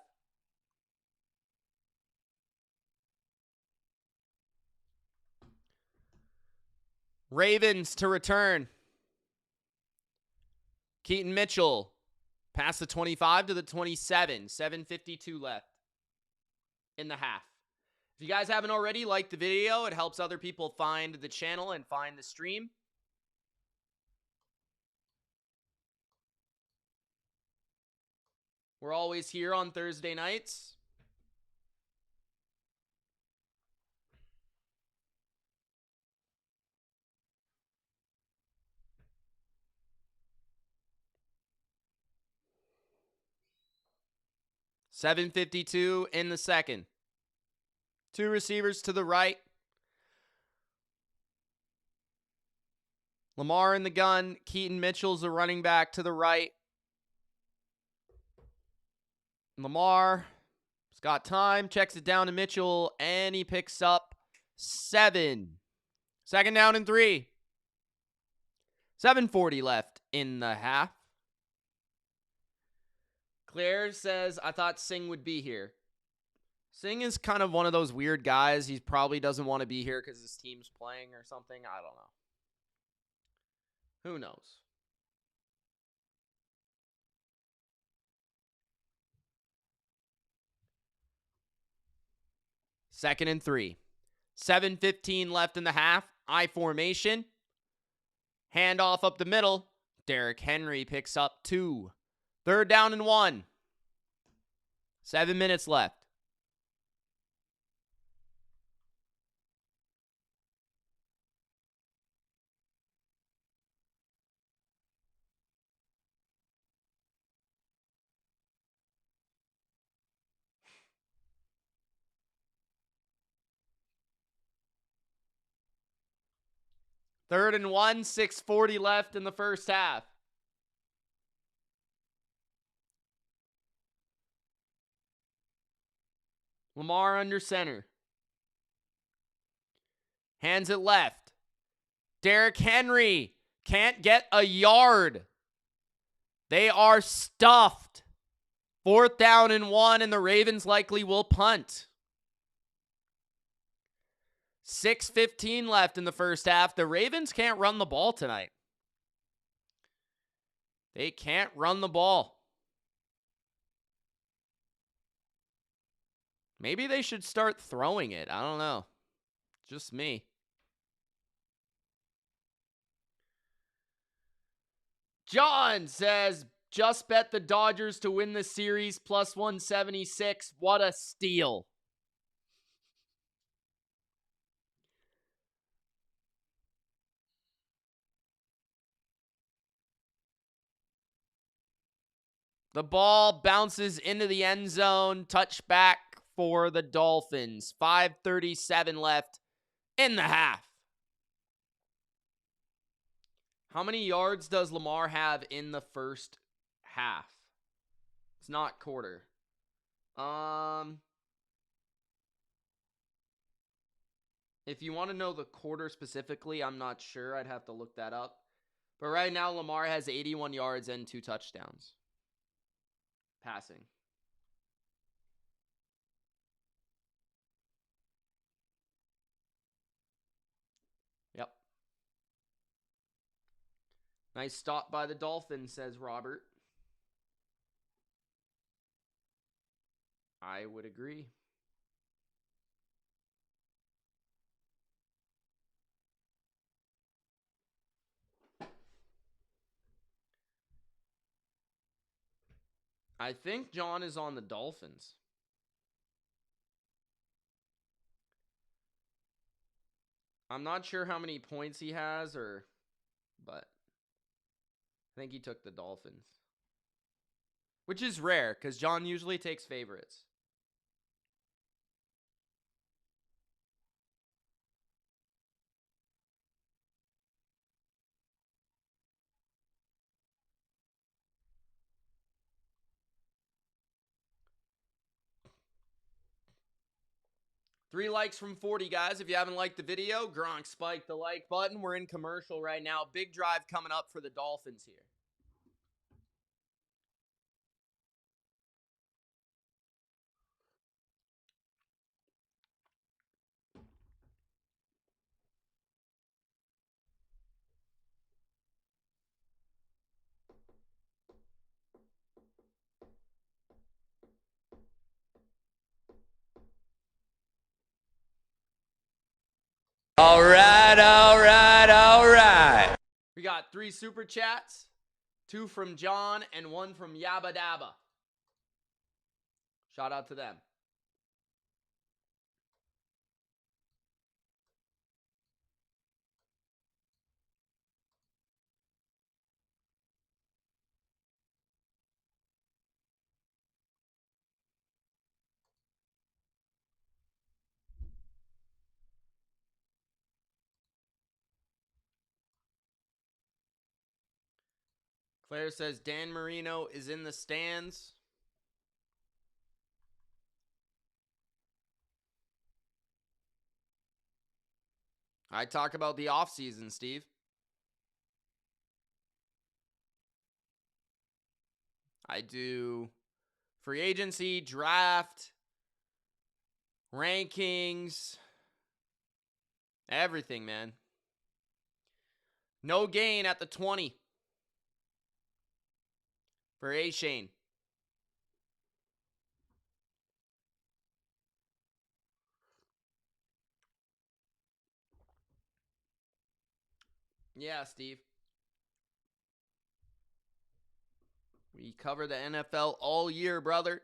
Ravens to return. Keaton Mitchell past the 25 to the 27. 7:52 left in the half. If you guys haven't already, like the video. It helps other people find the channel and find the stream. We're always here on Thursday nights. $7:52 in the second. Two receivers to the right. Lamar in the gun. Keaton Mitchell's the running back to the right. Lamar's got time, checks it down to Mitchell, and he picks up 7. Second down and 3. 7:40 left in the half. Claire says, I thought Singh would be here. Singh is kind of one of those weird guys. He probably doesn't want to be here because his team's playing or something. I don't know. Who knows? Second and 3. 7:15 left in the half. I formation. Handoff up the middle. Derrick Henry picks up 2. Third down and 1. 7 minutes left. Third and 1, 6:40 left in the first half. Lamar under center. Hands it left. Derrick Henry can't get a yard. They are stuffed. 4th down and 1, and the Ravens likely will punt. 6:15 left in the first half. The Ravens can't run the ball tonight. They can't run the ball. Maybe they should start throwing it. I don't know. Just me. John says, just bet the Dodgers to win the series plus 176. What a steal. The ball bounces into the end zone. Touchback for the Dolphins. 5:37 left in the half. How many yards does Lamar have in the first half? It's not quarter. If you want to know the quarter specifically, I'm not sure. I'd have to look that up. But right now, Lamar has 81 yards and 2 touchdowns. Passing. Yep. Nice stop by the Dolphins, says Robert. I would agree. I think John is on the Dolphins. I'm not sure how many points he has but I think he took the Dolphins. Which is rare because John usually takes favorites. Three likes from 40, guys. If you haven't liked the video, Gronk spiked the like button. We're in commercial right now. Big drive coming up for the Dolphins here.
All right, all right, all right.
We got 3 super chats, 2 from John and 1 from Yabba Dabba. Shout out to them. Claire says Dan Marino is in the stands. I talk about the offseason, Steve. I do free agency, draft, rankings, everything, man. No gain at the 20 for A-Shane. Yeah, Steve. We cover the NFL all year, brother.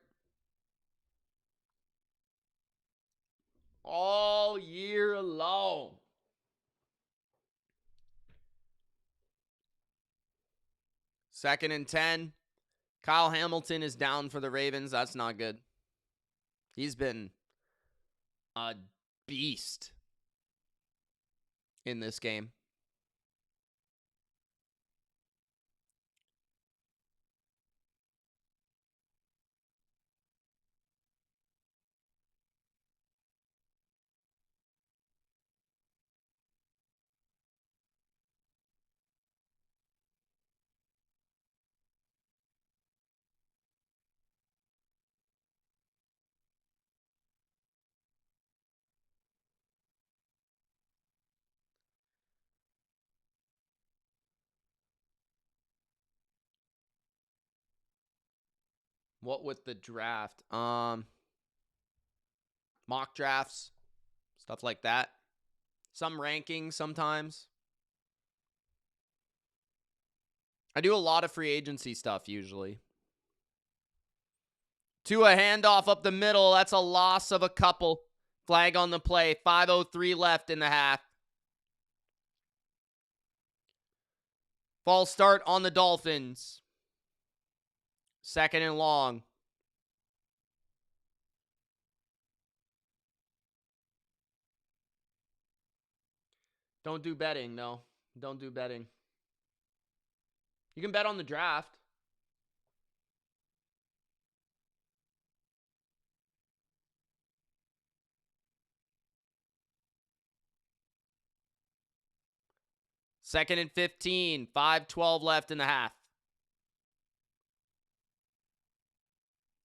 All year long. Second and 10. Kyle Hamilton is down for the Ravens. That's not good. He's been a beast in this game. What with the draft? Mock drafts, stuff like that. Some rankings sometimes. I do a lot of free agency stuff usually. To a handoff up the middle. That's a loss of a couple. Flag on the play. 5:03 left in the half. False start on the Dolphins. Second and long. Don't do betting, no. Don't do betting. You can bet on the draft. Second and 15. 5:12 left in the half.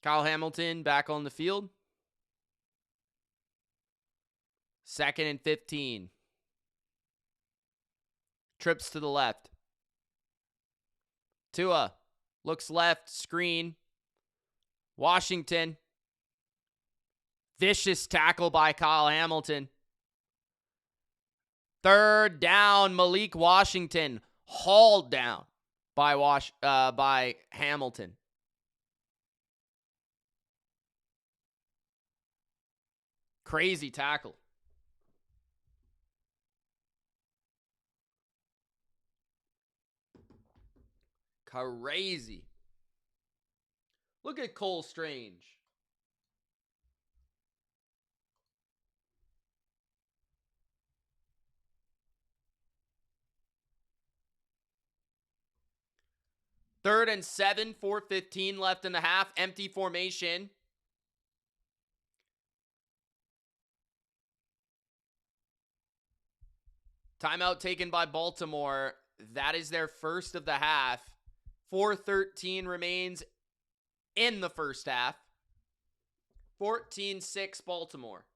Kyle Hamilton back on the field. Second and 15. Trips to the left. Tua looks left, screen. Washington. Vicious tackle by Kyle Hamilton. Third down, Malik Washington hauled down by Hamilton. Crazy tackle. Crazy. Look at Cole Strange. Third and 7, 4:15 left in the half. Empty formation. Timeout taken by Baltimore. That is their first of the half. 4:13 remains in the first half. 14-6 Baltimore.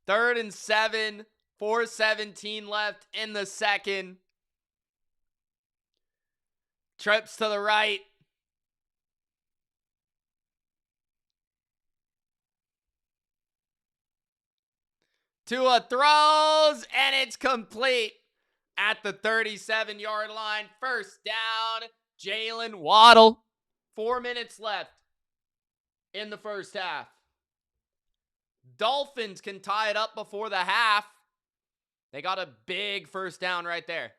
Third and 7, 4:17 left in the second. Trips to the right. Tua throws, and it's complete at the 37-yard line. First down, Jalen Waddle. 4 minutes left in the first half. Dolphins can tie it up before the half. They got a big first down right there.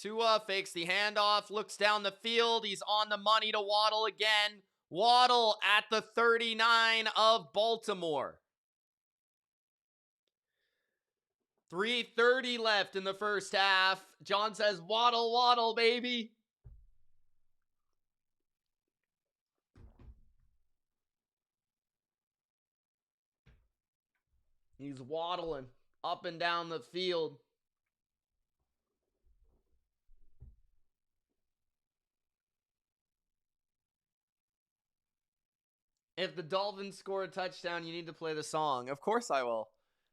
Tua fakes the handoff, looks down the field. He's on the money to Waddle again. Waddle at the 39 of Baltimore. 3:30 left in the first half. John says, Waddle, Waddle, baby. He's waddling up and down the field. If the Dolphins score a touchdown, you need to play the song. Of course I will.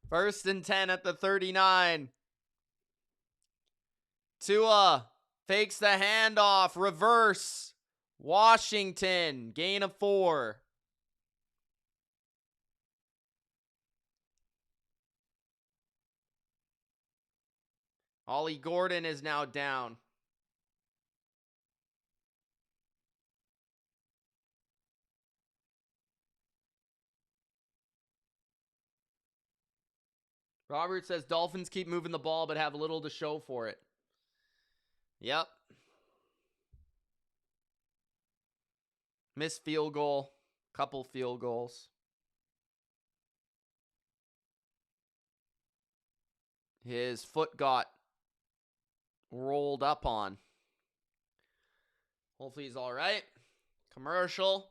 First and 10 at the 39. Tua fakes the handoff. Reverse. Washington. Gain of 4. Ollie Gordon is now down. Robert says Dolphins keep moving the ball but have little to show for it. Yep. Missed field goal. Couple field goals. His foot got rolled up on. Hopefully he's all right. Commercial.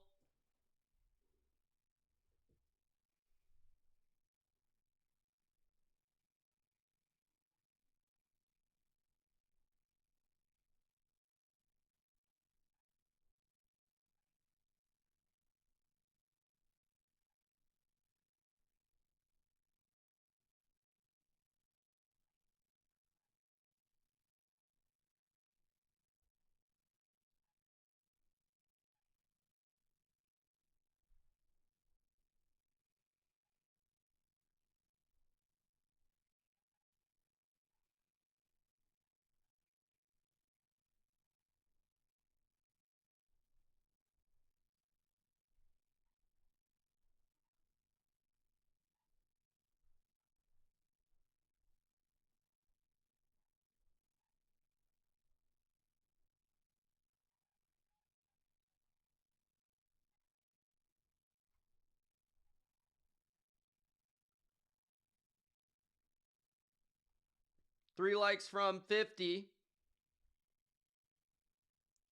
3 likes from 50.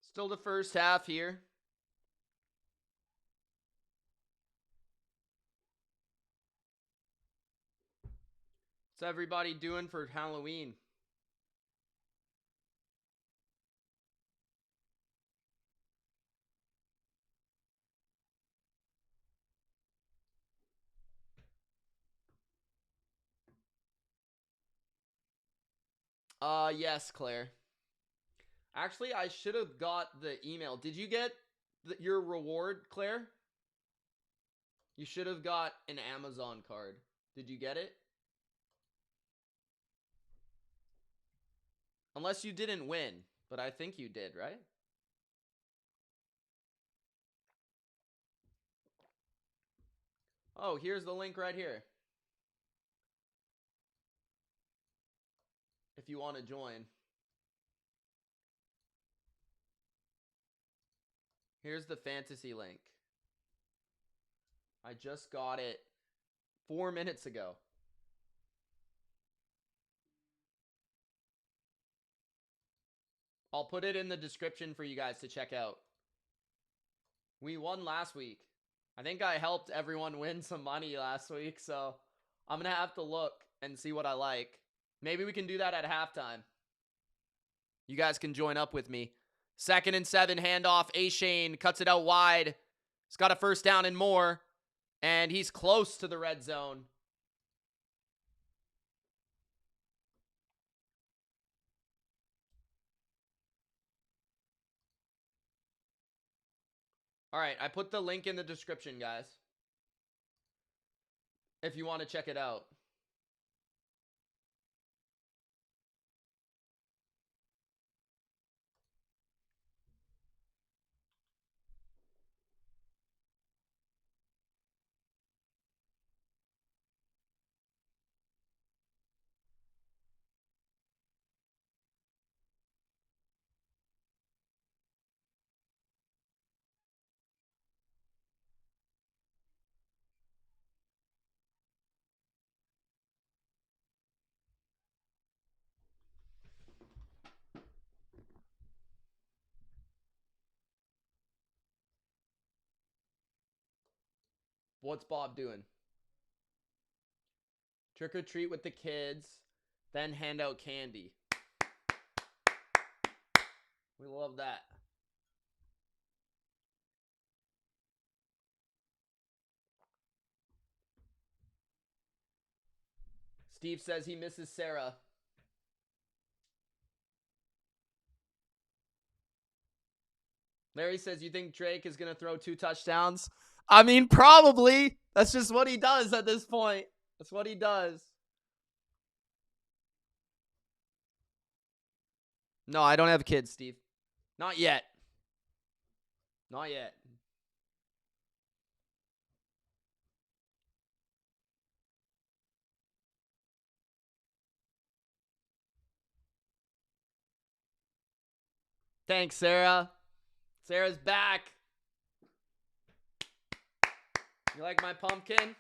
Still the first half here. What's everybody doing for Halloween? Yes, Claire. Actually, I should have got the email. Did you get your reward, Claire? You should have got an Amazon card. Did you get it? Unless you didn't win, but I think you did, right? Oh, here's the link right here. If you want to join. Here's the fantasy link. I just got it 4 minutes ago. I'll put it in the description for you guys to check out. We won last week. I think I helped everyone win some money last week, so I'm going to have to look and see what I like. Maybe we can do that at halftime. You guys can join up with me. 2nd and 7, handoff. A-Shane cuts it out wide. He's got a first down and more, and he's close to the red zone. All right, I put the link in the description, guys, if you want to check it out. What's Bob doing? Trick or treat with the kids, then hand out candy. We love that. Steve says he misses Sarah. Larry says, you think Drake is going to throw 2 touchdowns? I mean, probably. That's just what he does at this point. That's what he does. No, I don't have kids, Steve. Not yet. Not yet. Thanks, Sarah. Sarah's back. You like my pumpkin?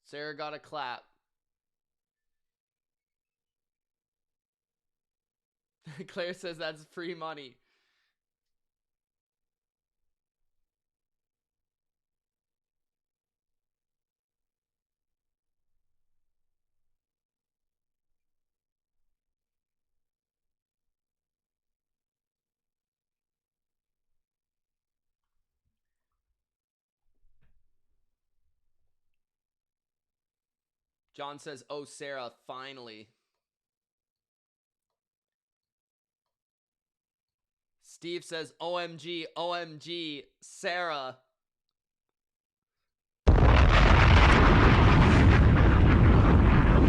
Sarah got a clap. Claire says that's free money. John says, oh, Sarah, finally. Steve says, OMG, OMG, Sarah.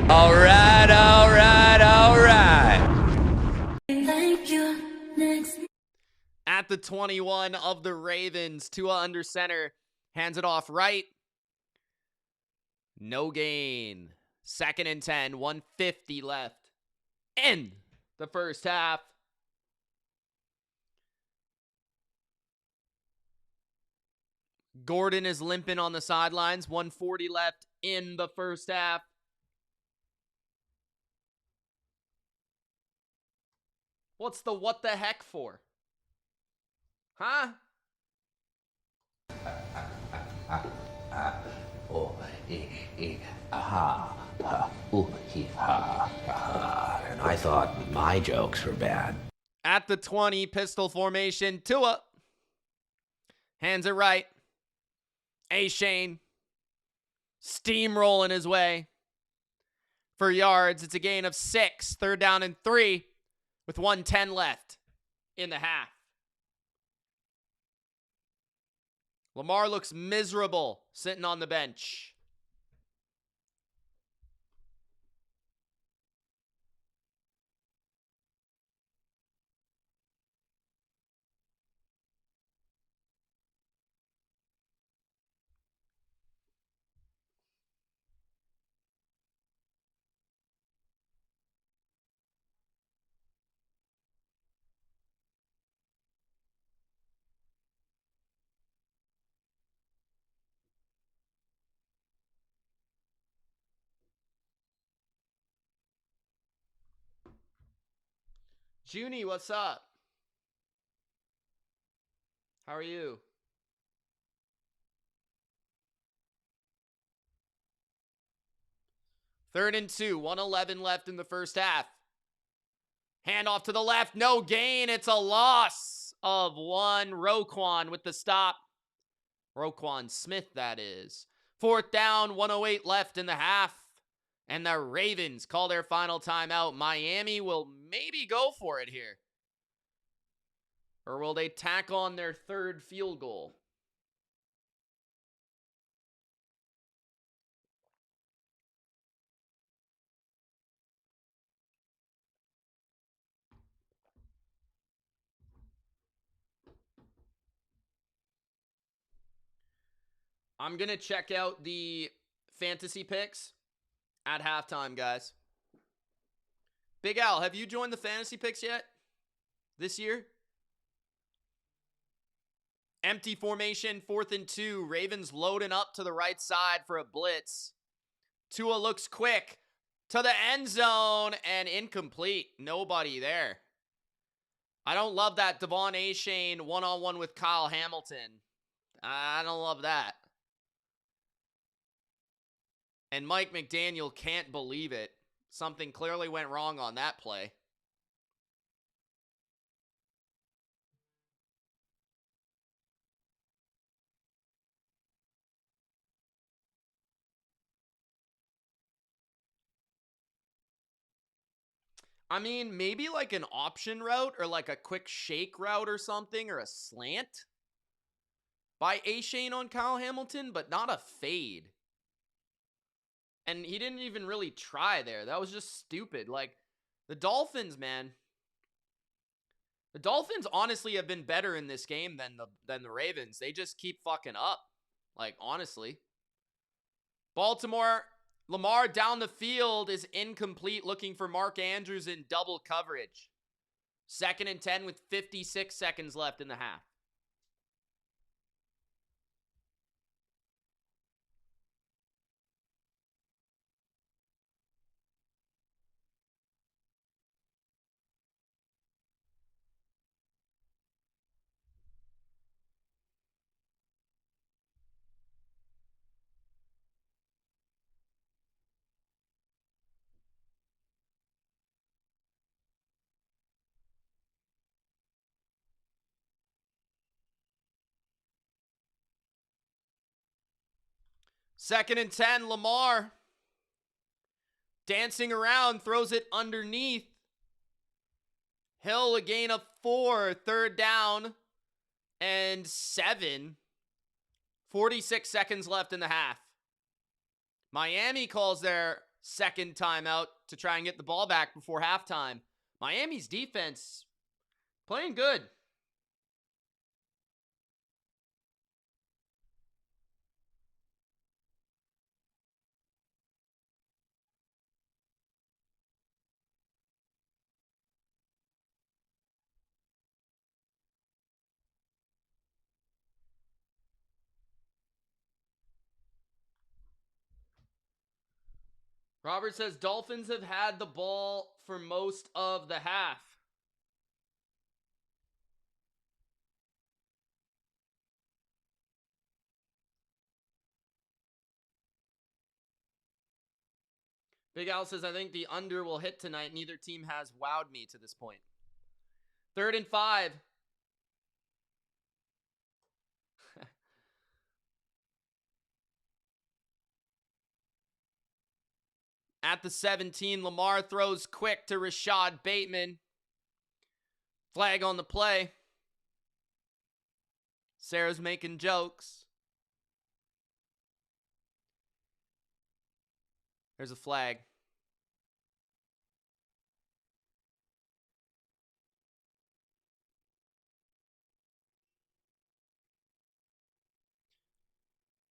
All right, all right, all right.
Thank you. Next.
At the 21 of the Ravens, Tua under center. Hands it off right. No gain. 2nd and 10, 150 left in the first half. Gordon is limping on the sidelines. 140 left in the first half. What's the what the heck for? Huh?
And I thought my jokes were bad.
At the 20, pistol formation. Tua. Hands it right. A-Shane. Steamrolling his way. For yards, it's a gain of 6. 3rd down and 3 with 1:10 left in the half. Lamar looks miserable sitting on the bench. Junie, what's up? How are you? Third and 2, 1:11 left in the first half. Handoff to the left, no gain. It's a loss of 1. Roquan with the stop. Roquan Smith, that is. 4th down, 1:08 left in the half. And the Ravens call their final timeout. Miami will maybe go for it here. Or will they tack on their 3rd field goal? I'm going to check out the fantasy picks at halftime, guys. Big Al, have you joined the fantasy picks yet this year? Empty formation, 4th and 2. Ravens loading up to the right side for a blitz. Tua looks quick to the end zone and incomplete. Nobody there. I don't love that Devon A-Shane one-on-one with Kyle Hamilton. I don't love that. And Mike McDaniel can't believe it. Something clearly went wrong on that play. I mean, maybe like an option route or like a quick shake route or something or a slant by A-Shane on Kyle Hamilton, but not a fade. And he didn't even really try there. That was just stupid. Like, the Dolphins, man. The Dolphins honestly have been better in this game than the Ravens. They just keep fucking up. Like, honestly. Baltimore, Lamar down the field is incomplete, looking for Mark Andrews in double coverage. 2nd and 10 with 56 seconds left in the half. Second and 10, Lamar. Dancing around, throws it underneath. Hill, a gain of 4, 3rd down and 7. 46 seconds left in the half. Miami calls their 2nd timeout to try and get the ball back before halftime. Miami's defense playing good. Robert says Dolphins have had the ball for most of the half. Big Al says, I think the under will hit tonight. Neither team has wowed me to this point. 3rd and 5. At the 17, Lamar throws quick to Rashad Bateman. Flag on the play. Sarah's making jokes. There's a flag.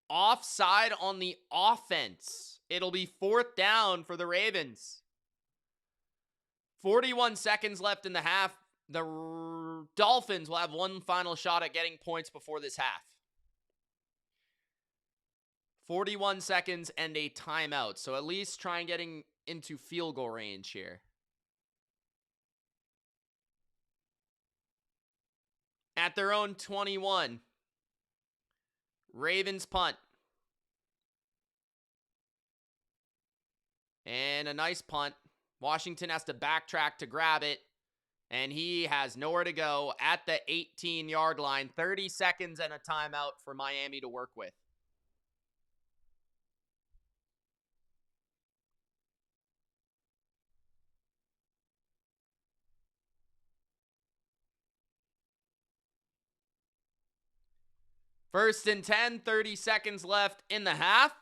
Offside on the offense. It'll be 4th down for the Ravens. 41 seconds left in the half. The Dolphins will have one final shot at getting points before this half. 41 seconds and a timeout. So at least try and getting into field goal range here. At their own 21. Ravens punt. And a nice punt. Washington has to backtrack to grab it. And he has nowhere to go at the 18-yard line. 30 seconds and a timeout for Miami to work with. First and 10, 30 seconds left in the half.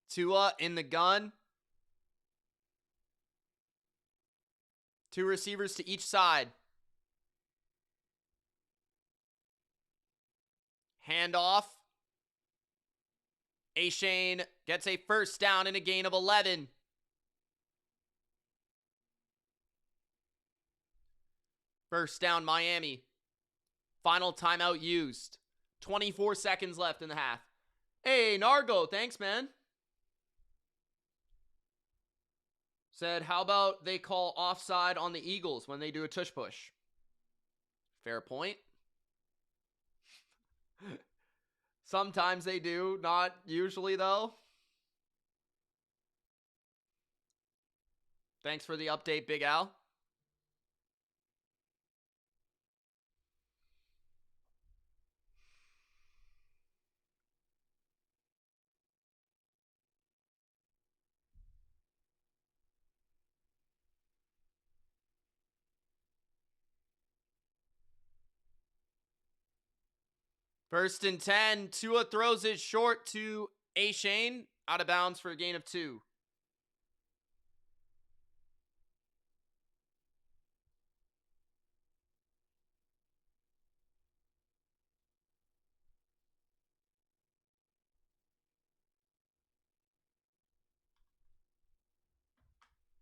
Tua in the gun. 2 receivers to each side. Handoff. Ashane gets a first down and a gain of 11. First down, Miami. Final timeout used. 24 seconds left in the half. Hey, Nargo, thanks, man. Said, how about they call offside on the Eagles when they do a tush push? Fair point. Sometimes they do, not usually though. Thanks for the update, Big Al. First and 10. Tua throws it short to Ashane. Out of bounds for a gain of 2.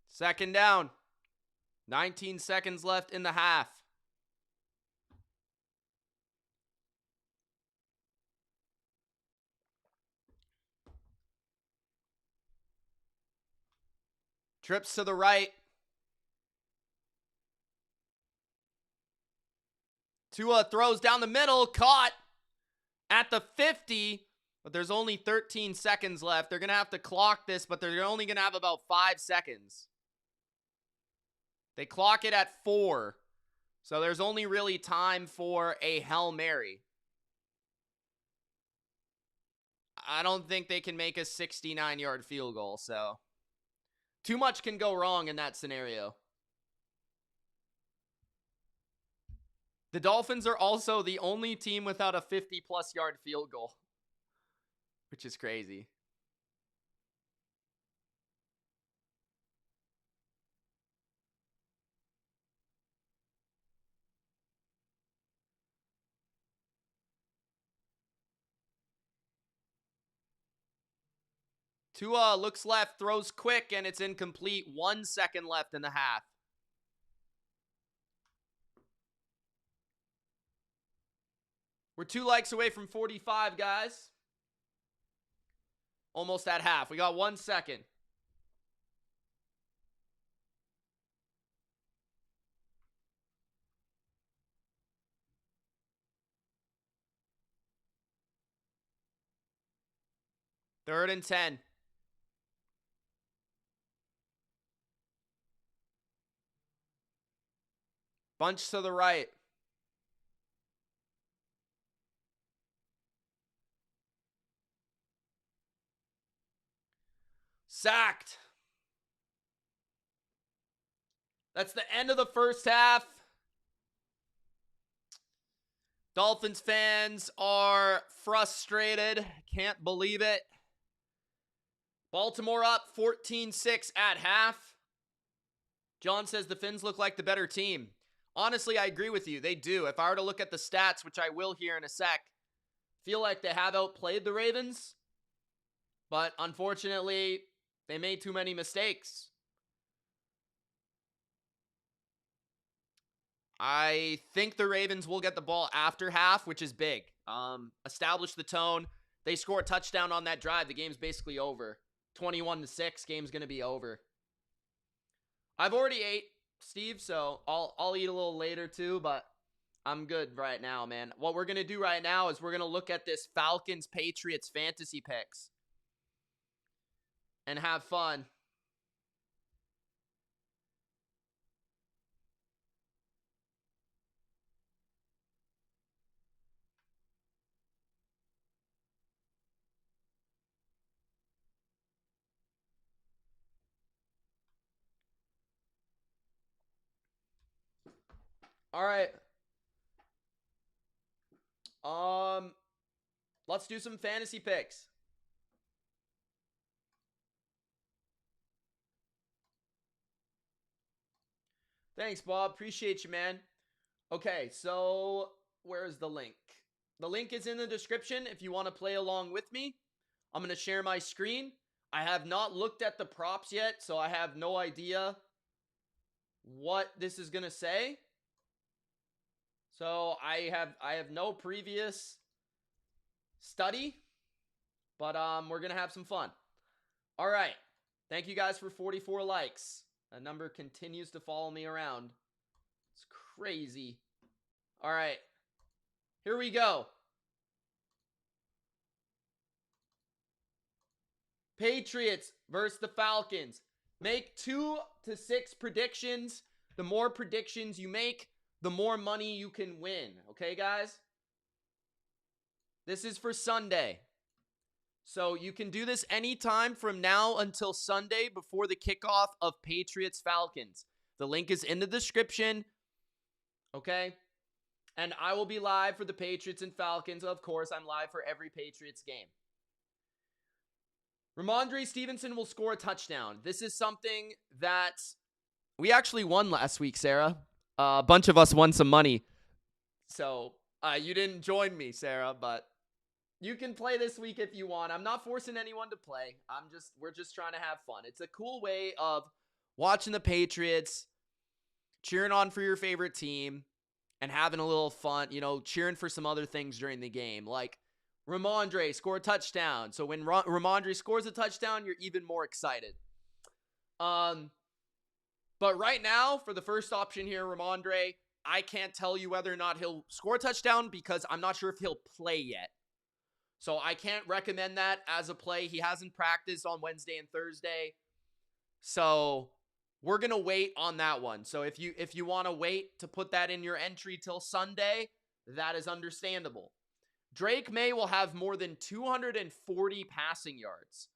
Second down. 19 seconds left in the half. Trips to the right. Tua throws down the middle. Caught at the 50. But there's only 13 seconds left. They're going to have to clock this, but they're only going to have about 5 seconds. They clock it at 4. So there's only really time for a Hail Mary. I don't think they can make a 69-yard field goal, so too much can go wrong in that scenario. The Dolphins are also the only team without a 50-plus yard field goal, which is crazy. Tua looks left, throws quick, and it's incomplete. 1 second left in the half. We're 2 likes away from 45, guys. Almost at half. We got 1 second. Third and 10. Bunch to the right. Sacked. That's the end of the first half. Dolphins fans are frustrated. Can't believe it. Baltimore up 14-6 at half. John says the Fins look like the better team. Honestly, I agree with you. They do. If I were to look at the stats, which I will here in a sec, feel like they have outplayed the Ravens. But unfortunately, they made too many mistakes. I think the Ravens will get the ball after half, which is big. Establish the tone. They score a touchdown on that drive. The game's basically over. 21-6, game's going to be over. I've already ate, Steve, so I'll eat a little later too, but I'm good right now, man. What we're going to do right now is we're going to look at this Falcons-Patriots fantasy picks and have fun. All right. Let's do some fantasy picks. Thanks, Bob. Appreciate you, man. Okay, so where's the link? The link is in the description if you want to play along with me. I'm going to share my screen. I have not looked at the props yet, so I have no idea what this is going to say. So I have no previous study, but we're going to have some fun. All right. Thank you guys for 44 likes. That number continues to follow me around. It's crazy. All right. Here we go. Patriots versus the Falcons. Make 2 to 6 predictions. The more predictions you make, the more money you can win. Okay, guys? This is for Sunday. So you can do this anytime from now until Sunday before the kickoff of Patriots-Falcons. The link is in the description. Okay? And I will be live for the Patriots and Falcons. Of course, I'm live for every Patriots game. Ramondre Stevenson will score a touchdown. This is something that we actually won last week, Sarah. A bunch of us won some money. So you didn't join me, Sarah, but you can play this week if you want. I'm not forcing anyone to play. We're just trying to have fun. It's a cool way of watching the Patriots, cheering on for your favorite team, and having a little fun, cheering for some other things during the game. Like Ramondre score a touchdown. So when Ramondre scores a touchdown, you're even more excited. But right now, for the first option here, Ramondre, I can't tell you whether or not he'll score a touchdown because I'm not sure if he'll play yet. So I can't recommend that as a play. He hasn't practiced on Wednesday and Thursday. So we're going to wait on that one. So if you want to wait to put that in your entry till Sunday, that is understandable. Drake May will have more than 240 passing yards.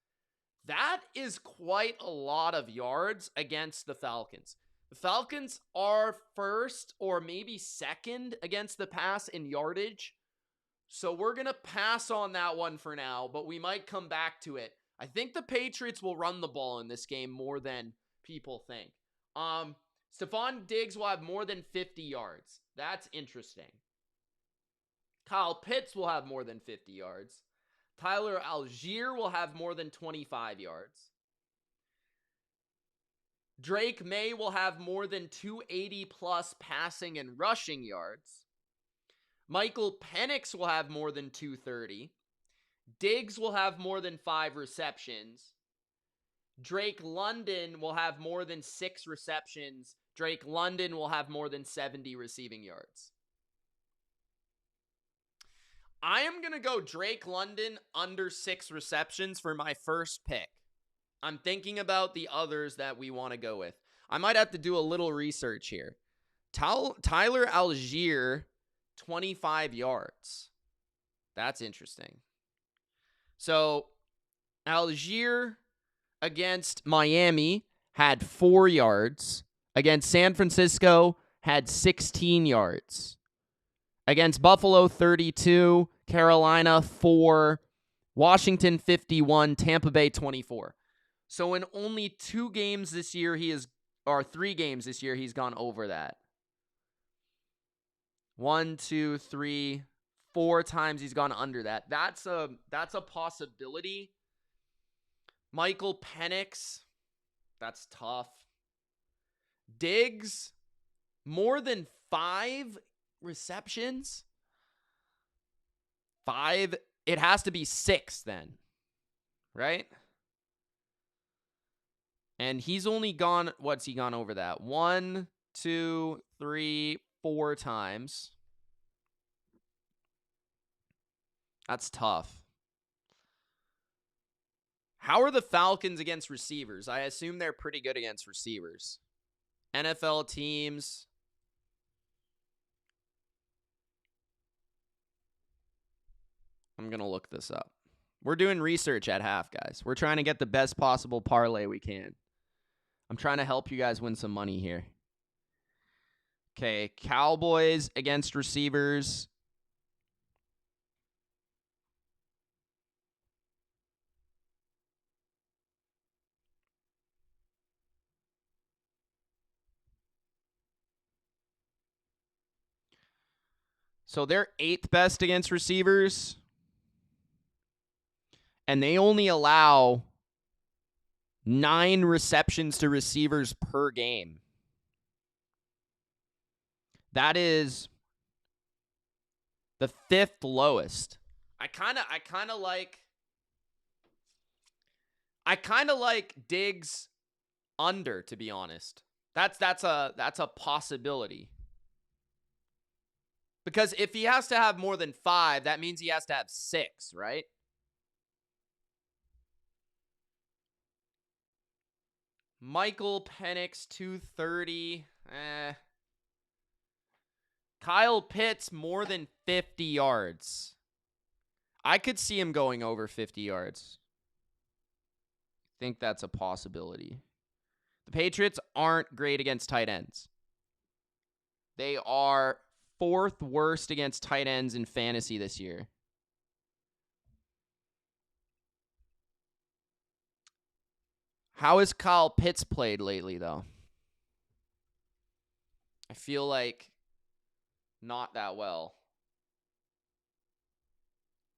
That is quite a lot of yards against the Falcons. The Falcons are first or maybe second against the pass in yardage. So we're going to pass on that one for now, but we might come back to it. I think the Patriots will run the ball in this game more than people think. Stephon Diggs will have more than 50 yards. That's interesting. Kyle Pitts will have more than 50 yards. Tyler Algier will have more than 25 yards. Drake May will have more than 280 plus passing and rushing yards. Michael Penix will have more than 230. Diggs will have more than 5 receptions. Drake London will have more than 6 receptions. Drake London will have more than 70 receiving yards. I am going to go Drake London under 6 receptions for my first pick. I'm thinking about the others that we want to go with. I might have to do a little research here. Tyler Algier, 25 yards. That's interesting. So, Algier against Miami had 4 yards. Against San Francisco, had 16 yards. Against Buffalo, 32. Carolina, 4. Washington, 51. Tampa Bay, 24. So in only 2 games this year, 3 games this year, he's gone over that. 1, 2, 3, 4 times he's gone under that. That's a possibility. Michael Penix, that's tough. Diggs, more than 5 receptions? 5? It has to be 6 then, right? And he's only gone, what's he gone over that? 1, 2, 3, 4 times. That's tough. How are the Falcons against receivers? I assume they're pretty good against receivers. NFL teams. I'm going to look this up. We're doing research at half, guys. We're trying to get the best possible parlay we can. I'm trying to help you guys win some money here. Okay, Cowboys against receivers. So they're 8th best against receivers. And they only allow 9 receptions to receivers per game. That is the 5th lowest. I kind of like Diggs under, to be honest. That's a possibility. Because if he has to have more than 5, that means he has to have 6, right? Michael Penix, 230. Kyle Pitts, more than 50 yards. I could see him going over 50 yards. I think that's a possibility. The Patriots aren't great against tight ends. They are 4th worst against tight ends in fantasy this year. How has Kyle Pitts played lately, though? I feel like not that well.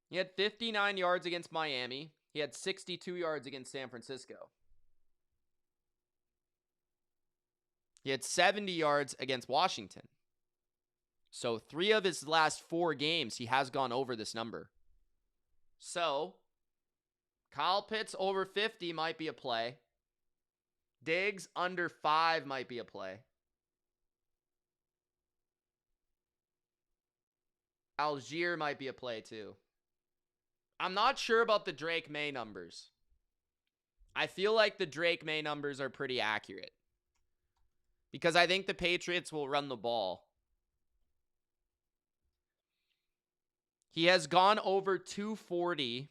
He had 59 yards against Miami. He had 62 yards against San Francisco. He had 70 yards against Washington. So 3 of his last 4 games, he has gone over this number. So, Kyle Pitts over 50 might be a play. Diggs under 5 might be a play. Algier might be a play too. I'm not sure about the Drake May numbers. I feel like the Drake May numbers are pretty accurate. Because I think the Patriots will run the ball. He has gone over 240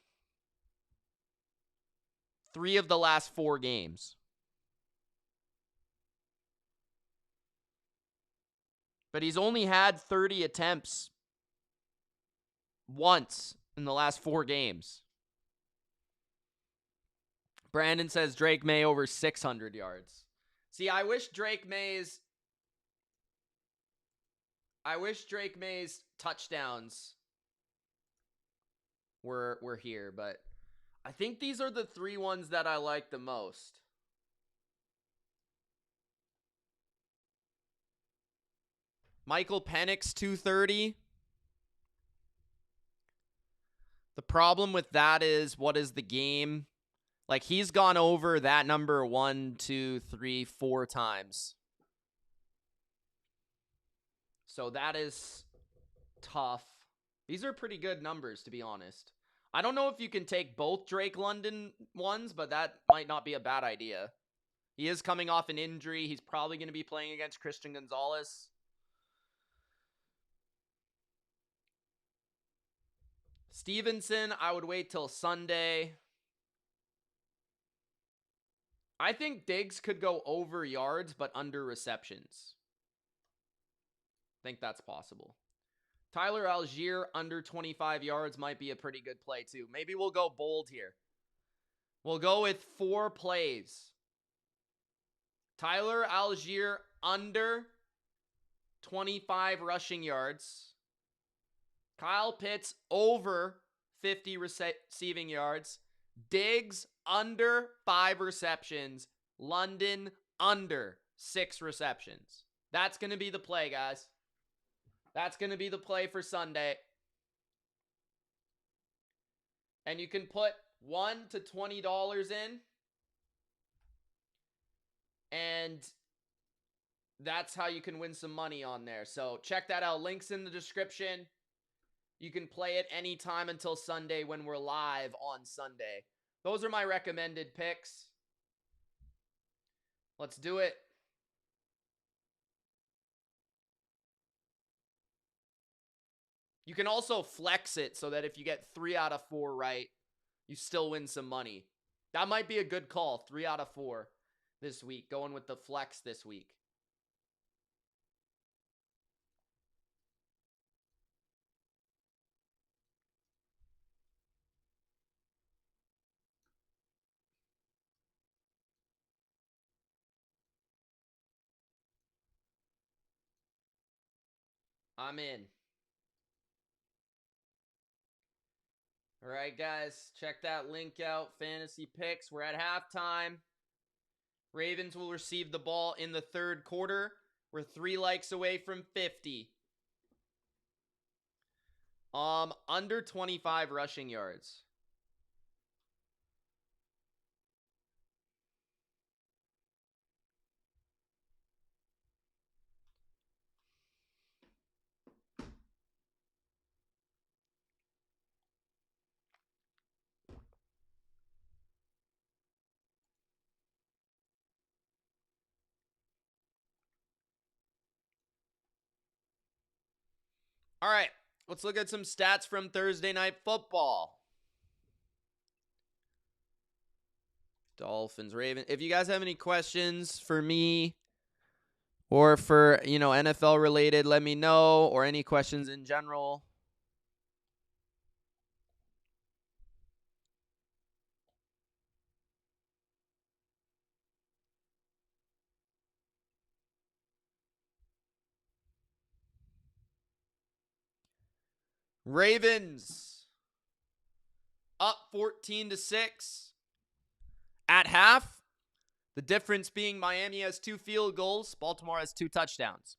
3 of the last 4 games. But he's only had 30 attempts once in the last 4 games. Brandon says Drake May over 600 yards. See, I wish Drake May's touchdowns were here, but I think these are the 3 ones that I like the most. Michael Penix, 230. The problem with that is, what is the game? Like, he's gone over that number 1, 2, 3, 4 times. So that is tough. These are pretty good numbers, to be honest. I don't know if you can take both Drake London ones, but that might not be a bad idea. He is coming off an injury. He's probably going to be playing against Christian Gonzalez. Stevenson, I would wait till Sunday. I think Diggs could go over yards, but under receptions. I think that's possible. Tyler Algier, under 25 yards, might be a pretty good play too. Maybe we'll go bold here. We'll go with 4 plays. Tyler Algier, under 25 rushing yards. Kyle Pitts, over 50 receiving yards. Diggs, under 5 receptions. London, under 6 receptions. That's going to be the play, guys. That's going to be the play for Sunday. And you can put $1 to $20 in. And that's how you can win some money on there. So check that out. Links in the description. You can play it anytime until Sunday when we're live on Sunday. Those are my recommended picks. Let's do it. You can also flex it so that if you get 3 out of 4 right, you still win some money. That might be a good call. 3 out of 4 this week. Going with the flex this week. I'm in. All right, guys, check that link out. Fantasy picks. We're at halftime. Ravens will receive the ball in the 3rd quarter. We're 3 likes away from 50. Under 25 rushing yards. All right, let's look at some stats from Thursday Night Football. Dolphins, Ravens. If you guys have any questions for me or for, NFL related, let me know, or any questions in general. Ravens up 14-6 at half. The difference being Miami has 2 field goals. Baltimore has 2 touchdowns.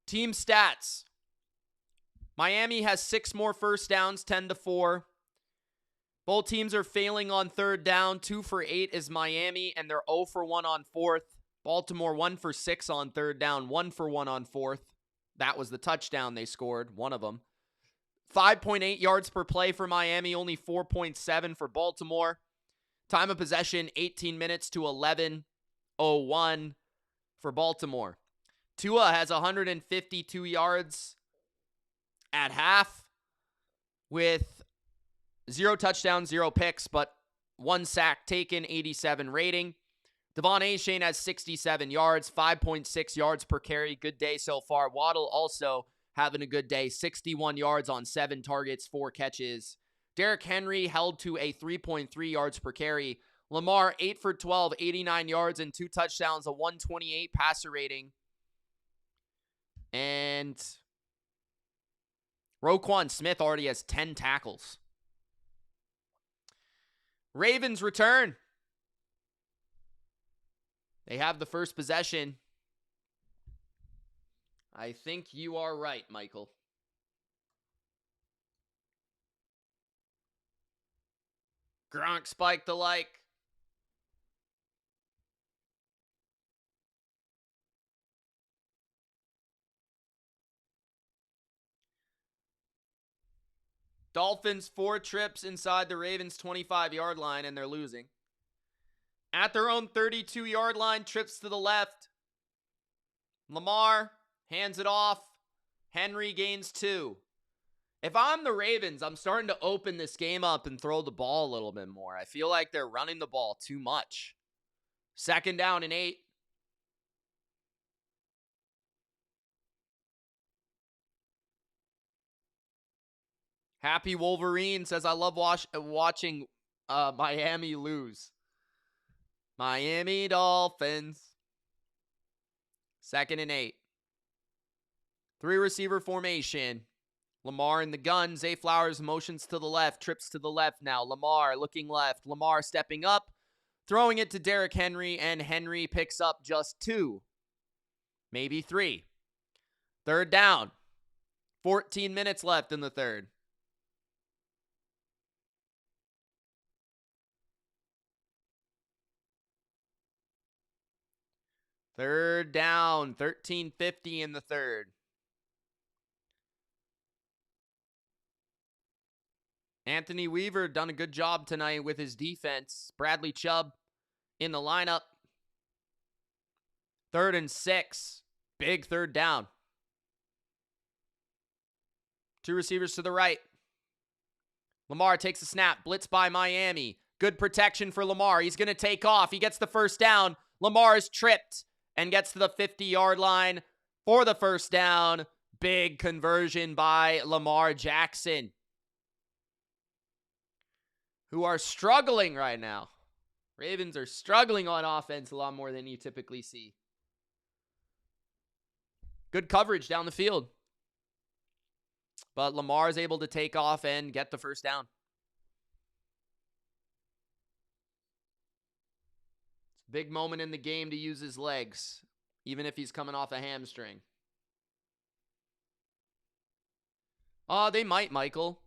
Team stats. Miami has 6 more first downs, 10-4. Both teams are failing on 3rd down. 2 for 8 is Miami, and they're 0 for 1 on 4th. Baltimore 1 for 6 on 3rd down, 1 for 1 on 4th. That was the touchdown they scored, one of them. 5.8 yards per play for Miami, only 4.7 for Baltimore. Time of possession, 18 minutes to 11:01 for Baltimore. Tua has 152 yards at half with 0 touchdowns, 0 picks, but 1 sack taken, 87 rating. Devon Achane has 67 yards, 5.6 yards per carry. Good day so far. Waddle also having a good day, 61 yards on 7 targets, 4 catches. Derrick Henry held to a 3.3 yards per carry. Lamar, 8 for 12, 89 yards and 2 touchdowns, a 128 passer rating. And Roquan Smith already has 10 tackles. Ravens return. They have the first possession. I think you are right, Michael. Gronk spiked the like. Dolphins 4 trips inside the Ravens' 25-yard line, and they're losing. At their own 32-yard line, trips to the left. Lamar hands it off. Henry gains 2. If I'm the Ravens, I'm starting to open this game up and throw the ball a little bit more. I feel like they're running the ball too much. 2nd down and 8. Happy Wolverine says, I love watching Miami lose. Miami Dolphins. 2nd and 8. 3 receiver formation. Lamar in the gun. Zay Flowers motions to the left. Trips to the left now. Lamar looking left. Lamar stepping up. Throwing it to Derrick Henry. And Henry picks up just 2. Maybe 3. 3rd down. 14 minutes left in the 3rd. Third down, 13:50 in the 3rd. Anthony Weaver done a good job tonight with his defense. Bradley Chubb in the lineup. 3rd and 6. Big 3rd down. 2 receivers to the right. Lamar takes a snap. Blitz by Miami. Good protection for Lamar. He's going to take off. He gets the 1st down. Lamar is tripped and gets to the 50-yard line for the 1st down. Big conversion by Lamar Jackson, who are struggling right now. Ravens are struggling on offense a lot more than you typically see. Good coverage down the field. But Lamar is able to take off and get the 1st down. It's a big moment in the game to use his legs, even if he's coming off a hamstring. They might, Michael.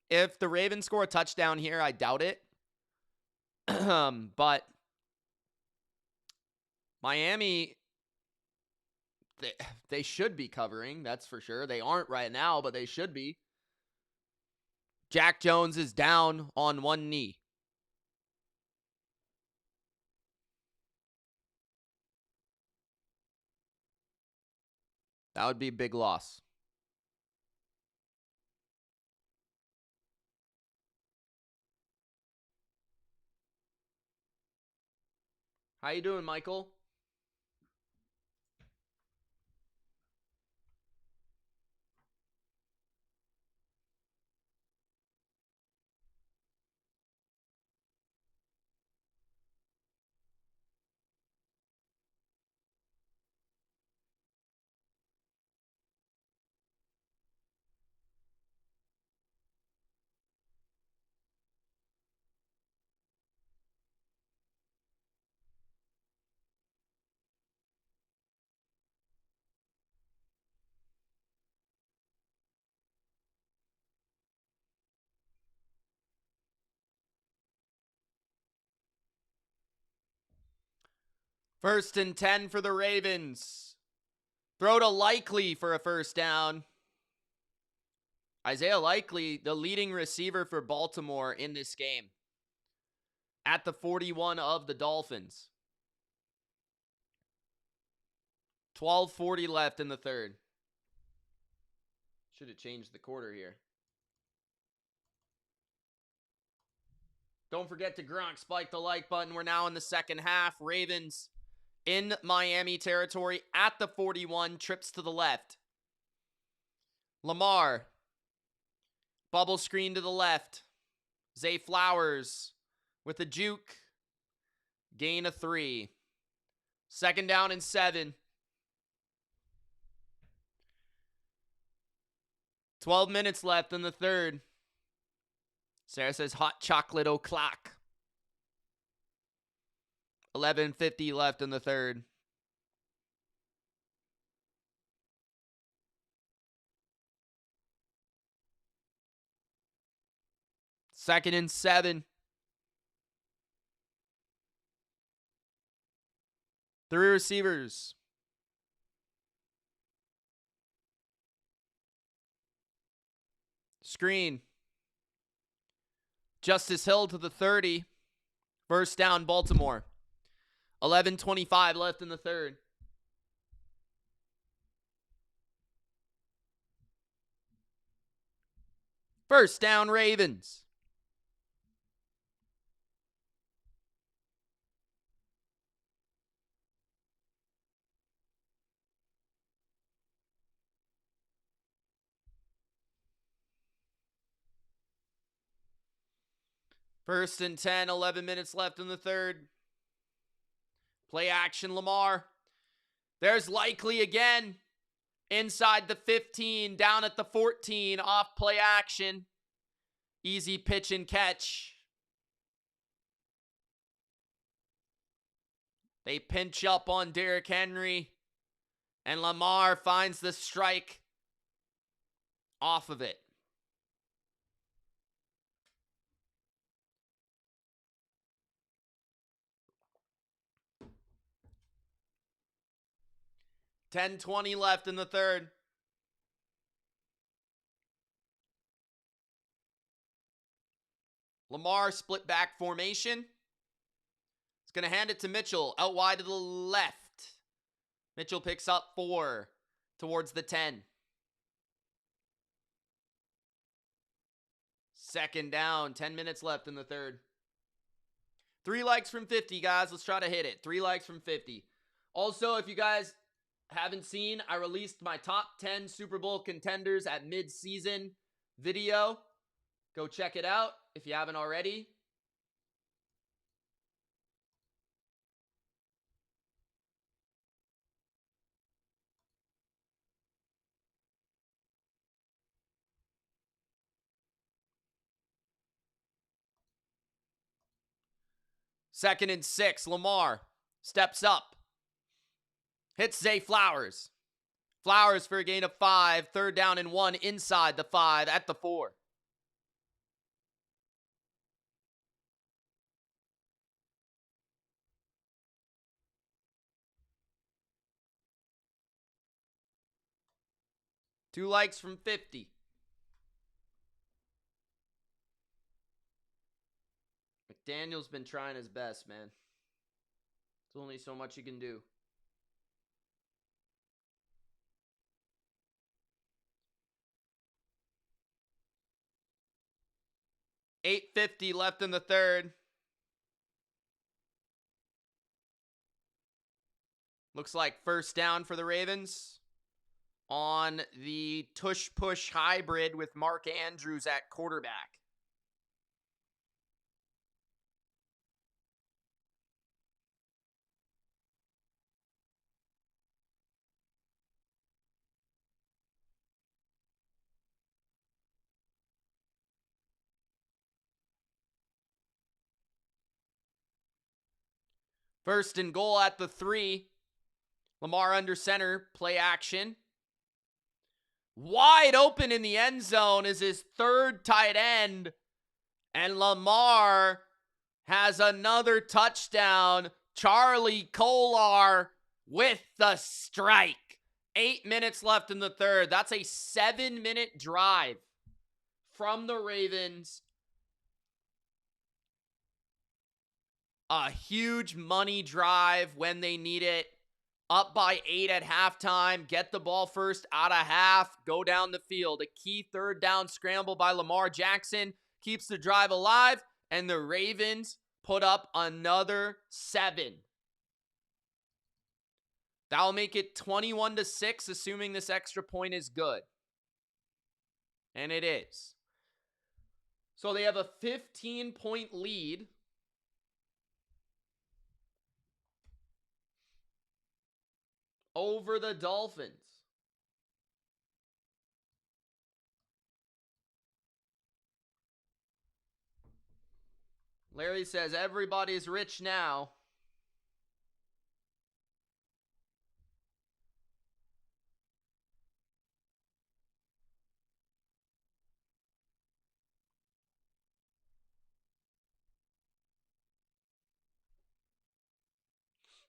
If the Ravens score a touchdown here, I doubt it. But Miami, they should be covering, that's for sure. They aren't right now, but they should be. Jack Jones is down on one knee. That would be a big loss. How you doing, Michael? First and 10 for the Ravens. Throw to Likely for a 1st down. Isaiah Likely, the leading receiver for Baltimore in this game, at the 41 of the Dolphins. 12:40 left in the 3rd. Should have changed the quarter here. Don't forget to Gronk spike the like button. We're now in the 2nd half. Ravens in Miami territory at the 41. Trips to the left. Lamar. Bubble screen to the left. Zay Flowers with a juke. Gain of 3. 2nd down and 7. 12 minutes left in the third. Sarah says hot chocolate o'clock. 11:50 left in the third. Second and 7. 3 receivers. Screen. Justice Hill to the 30. First down, Baltimore. 11:25 left in the third. First down, Ravens. First and 10, 11 minutes left in the third. Play action, Lamar. There's Likely again. Inside the 15, down at the 14, off play action. Easy pitch and catch. They pinch up on Derrick Henry, and Lamar finds the strike off of it. $10:20 left in the third. Lamar split back formation. He's going to hand it to Mitchell out wide to the left. Mitchell picks up 4 towards the 10. Second down, 10 minutes left in the third. 3 likes from 50, guys. Let's try to hit it. 3 likes from 50. Also, if you guys haven't seen, I released my top 10 Super Bowl contenders at mid-season video. Go check it out if you haven't already. Second and 6, Lamar steps up. Hits Zay Flowers. Flowers for a gain of 5. Third down and 1 inside the 5 at the 4. Two likes from 50. McDaniel's been trying his best, man. There's only so much you can do. $8:50 left in the third. Looks like first down for the Ravens on the tush-push hybrid with Mark Andrews at quarterback. First and goal at the 3. Lamar under center, play action. Wide open in the end zone is his third tight end. And Lamar has another touchdown. Charlie Kolar with the strike. 8 minutes left in the third. That's a 7-minute drive from the Ravens. A huge money drive when they need it. Up by 8 at halftime. Get the ball first out of half. Go down the field. A key third down scramble by Lamar Jackson keeps the drive alive. And the Ravens put up another 7. That'll make it 21-6, assuming this extra point is good. And it is. So they have a 15-point lead. Over the Dolphins. Larry says everybody's rich now.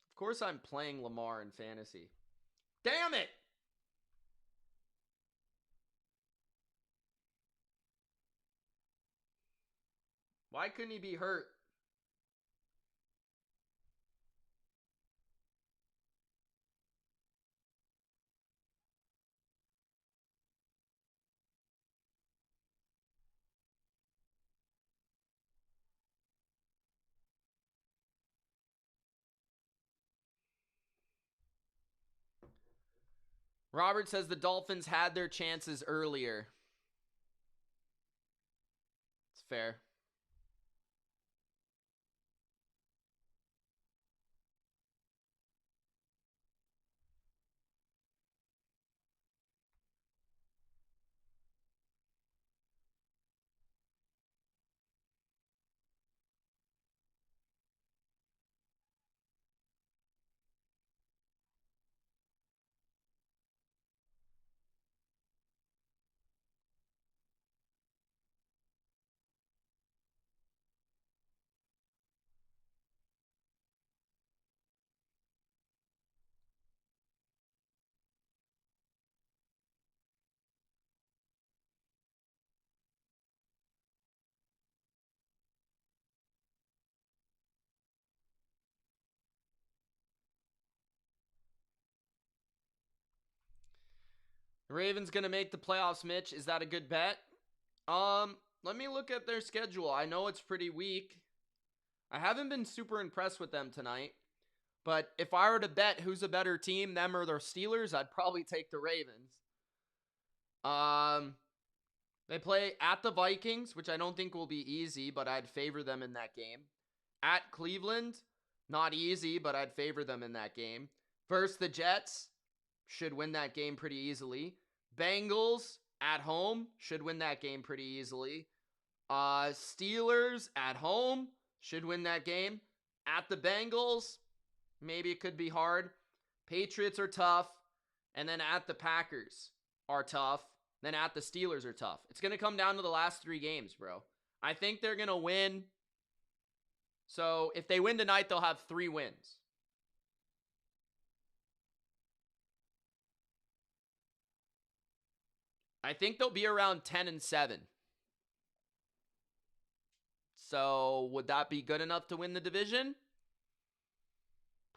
Of course I'm playing Lamar in fantasy. Damn it! Why couldn't he be hurt? Robert says the Dolphins had their chances earlier. It's fair. The Ravens going to make the playoffs, Mitch. Is that a good bet? Let me look at their schedule. I know it's pretty weak. I haven't been super impressed with them tonight. But if I were to bet who's a better team, them or the Steelers, I'd probably take the Ravens. They play at the Vikings, which I don't think will be easy, but I'd favor them in that game. At Cleveland, not easy, but I'd favor them in that game. Versus the Jets, should win that game pretty easily. Bengals at home, should win that game pretty easily. Steelers at home, should win that game. At the Bengals, maybe it could be hard. Patriots are tough. And then at the Packers are tough. Then at the Steelers are tough. It's going to come down to the last 3 games, bro. I think they're going to win. So if they win tonight, they'll have 3 wins. I think they'll be around 10-7. So would that be good enough to win the division?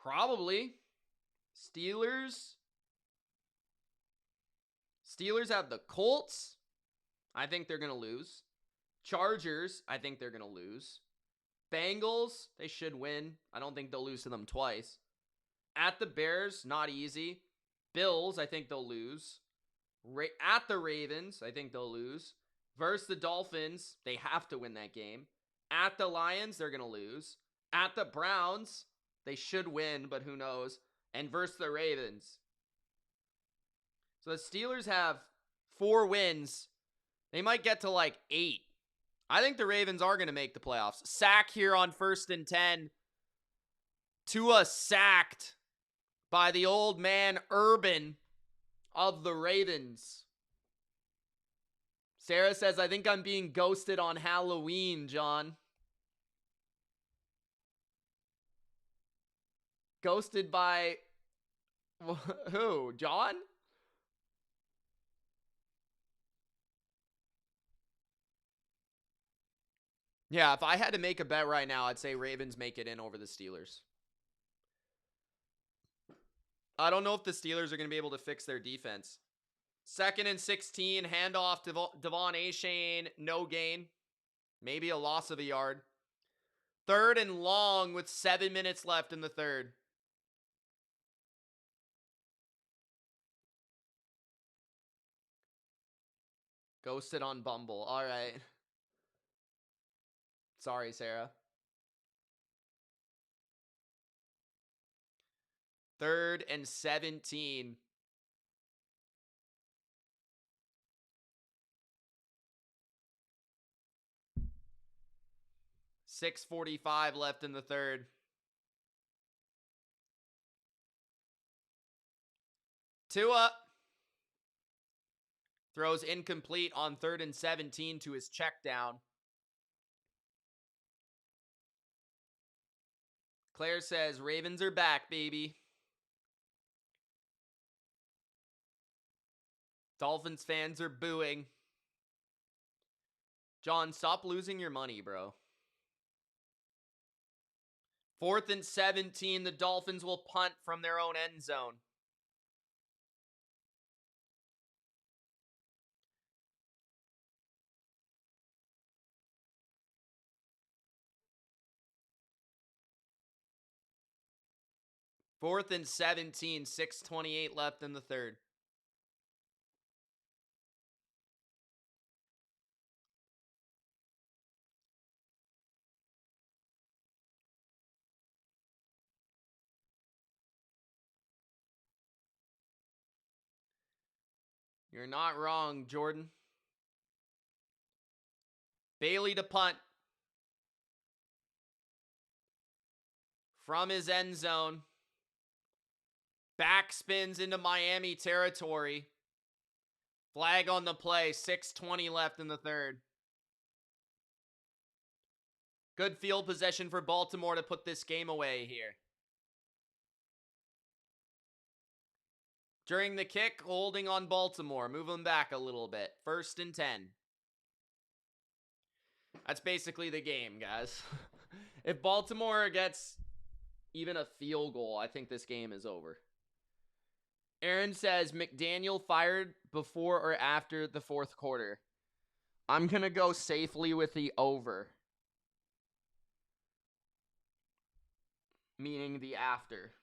Probably. Steelers have the Colts. I think they're going to lose. Chargers, I think they're going to lose. Bengals, they should win. I don't think they'll lose to them twice. At the Bears, not easy. Bills, I think they'll lose. At the Ravens, I think they'll lose. Versus the Dolphins, they have to win that game. At the Lions, they're going to lose. At the Browns, they should win, but who knows. And versus the Ravens. So the Steelers have 4 wins. They might get to like 8. I think the Ravens are going to make the playoffs. Sack here on 1st and 10. Tua sacked by the old man Urban of the Ravens. Sarah says, I think I'm being ghosted on Halloween, John. Ghosted by who? John? Yeah, if I had to make a bet right now, I'd say Ravens make it in over the Steelers. I don't know if the Steelers are going to be able to fix their defense. 2nd and 16, handoff to Devon Achane, no gain. Maybe a loss of a yard. 3rd and long with 7 minutes left in the 3rd. Ghosted on Bumble. All right. Sorry, Sarah. 3rd and 17. 6:45 left in the third. Tua throws incomplete on 3rd and 17 to his check down. Claire says, Ravens are back, baby. Dolphins fans are booing. John, stop losing your money, bro. 4th and 17, the Dolphins will punt from their own end zone. Fourth and 17, 6:28 left in the third. You're not wrong, Jordan. Bailey to punt. From his end zone. Backspins into Miami territory. Flag on the play. 6:20 left in the third. Good field possession for Baltimore to put this game away here. During the kick, holding on Baltimore. Move them back a little bit. 1st and 10. That's basically the game, guys. If Baltimore gets even a field goal, I think this game is over. Aaron says, McDaniel fired before or after the 4th quarter. I'm going to go safely with the over. Meaning the after.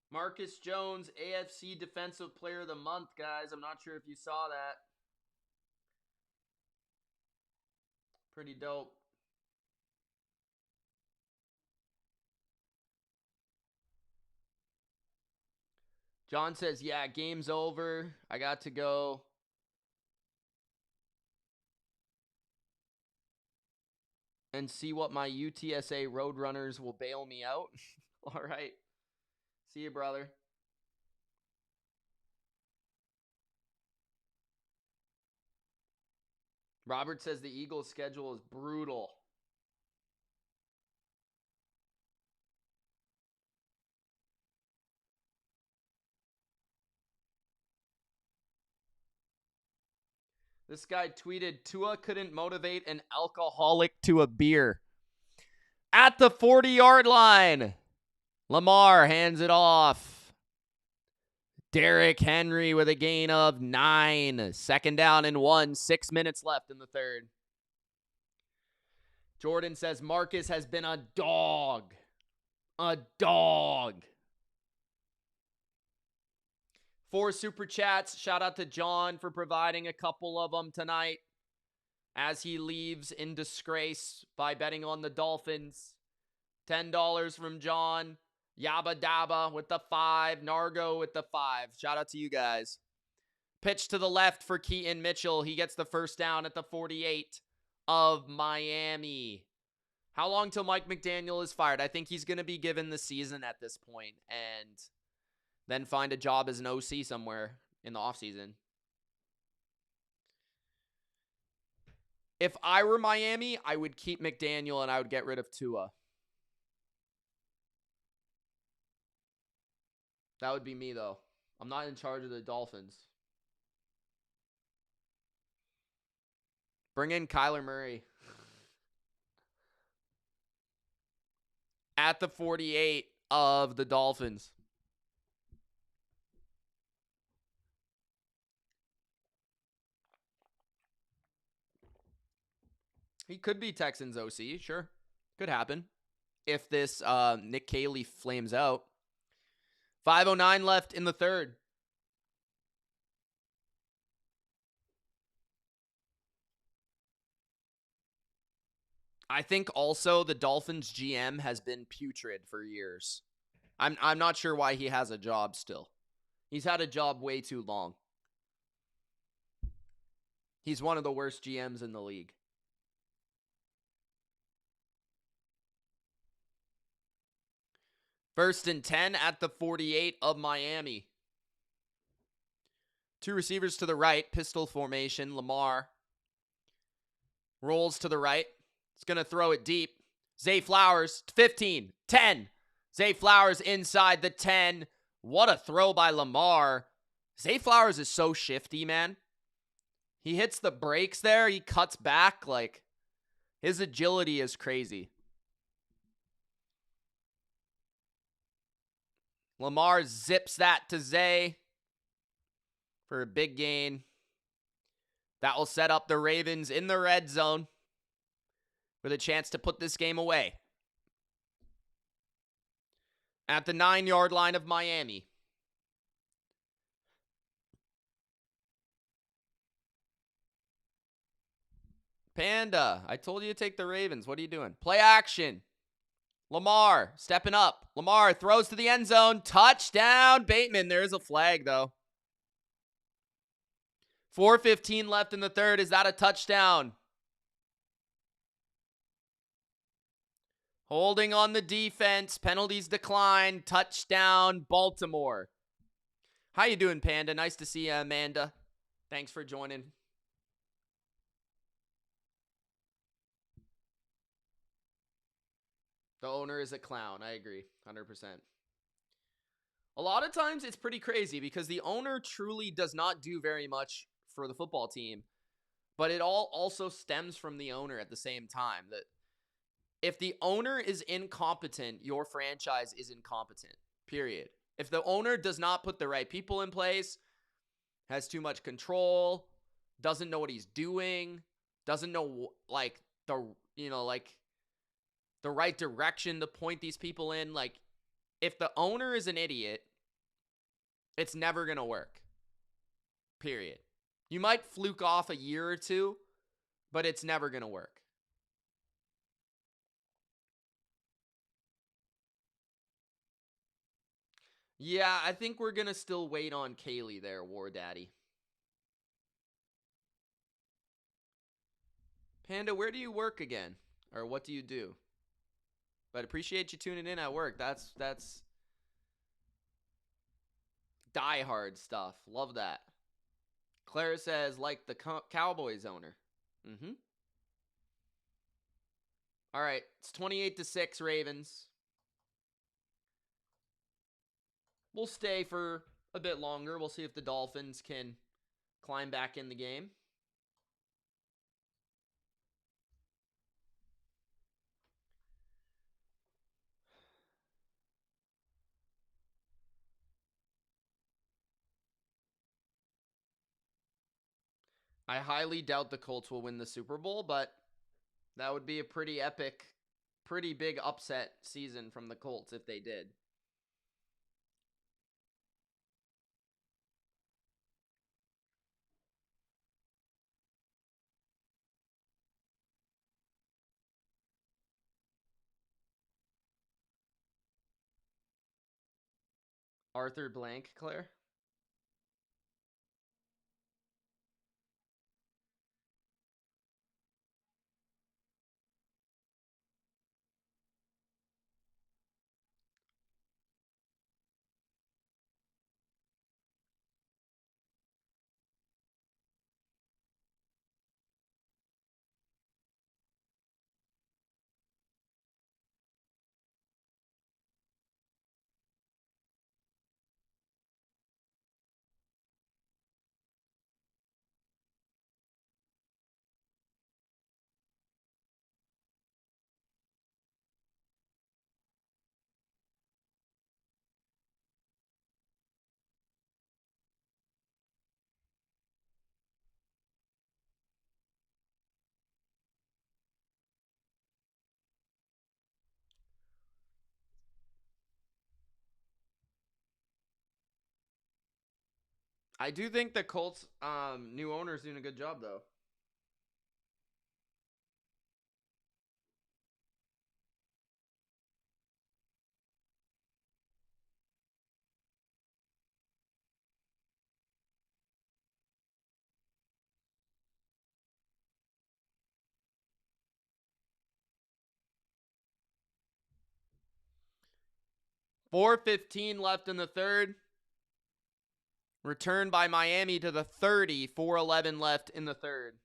Marcus Jones, AFC Defensive Player of the Month, guys. I'm not sure if you saw that. Pretty dope. John says, yeah, game's over. I got to go. And see what my UTSA Roadrunners will bail me out. All right. See you, brother. Robert says the Eagles' schedule is brutal. This guy tweeted, Tua couldn't motivate an alcoholic to a beer. At the 40-yard line, Lamar hands it off. Derrick Henry with a gain of 9. 2nd down and 1. 6 minutes left in the third. Jordan says Marcus has been a dog. A dog. 4 super chats. Shout out to John for providing a couple of them tonight. as he leaves in disgrace by betting on the Dolphins. $10 from John. Yabba Dabba with the 5. Nargo with the 5. Shout out to you guys. Pitch to the left for Keaton Mitchell. He gets the first down at the 48 of Miami. How long till Mike McDaniel is fired? I think he's going to be given the season at this point and then find a job as an OC somewhere in the offseason. If I were Miami, I would keep McDaniel and I would get rid of Tua. That would be me, though. I'm not in charge of the Dolphins. Bring in Kyler Murray. At the 48 of the Dolphins. He could be Texans OC, sure. Could happen. If this Nick Caley flames out. 5:09 left in the third. I think also the Dolphins GM has been putrid for years. I'm not sure why he has a job still. He's had a job way too long. He's one of the worst GMs in the league. First and 10 at the 48 of Miami. Two receivers to the right, pistol formation. Lamar rolls to the right. It's going to throw it deep. Zay Flowers, 15, 10. Zay Flowers inside the 10. What a throw by Lamar. Zay Flowers is so shifty, man. He hits the brakes there. He cuts back. Like, his agility is crazy. Lamar zips that to Zay for a big gain. That will set up the Ravens in the red zone with a chance to put this game away. At the 9-yard line of Miami. Panda, I told you to take the Ravens. What are you doing? Play action. Lamar stepping up. Lamar throws to the end zone. Touchdown, Bateman. There is a flag, though. 4:15 left in the third. Is that a touchdown? Holding on the defense. Penalties decline. Touchdown, Baltimore. How you doing, Panda? Nice to see you, Amanda. Thanks for joining. The owner is a clown. I agree. 100%. A lot of times it's pretty crazy because the owner truly does not do very much for the football team, but it all also stems from the owner at the same time. That if the owner is incompetent, your franchise is incompetent. Period. If the owner does not put the right people in place, has too much control, doesn't know what he's doing, doesn't know the right direction to point these people in, like, if the owner is an idiot, it's never going to work. Period. You might fluke off a year or two, but it's never going to work. Yeah, I think we're going to still wait on Kaylee there, War Daddy. Panda, where do you work again? Or what do you do? But appreciate you tuning in at work. That's die-hard stuff. Love that. Clara says, like the Cowboys owner. All right, it's 28-6 Ravens. We'll stay for a bit longer. We'll see if the Dolphins can climb back in the game. I highly doubt the Colts will win the Super Bowl, but that would be a pretty epic, pretty big upset season from the Colts if they did. Arthur Blank, Claire. I do think the Colts new owner's doing a good job though. .4:15 left in the third. Return by Miami to the 30. 4:11 left in the third.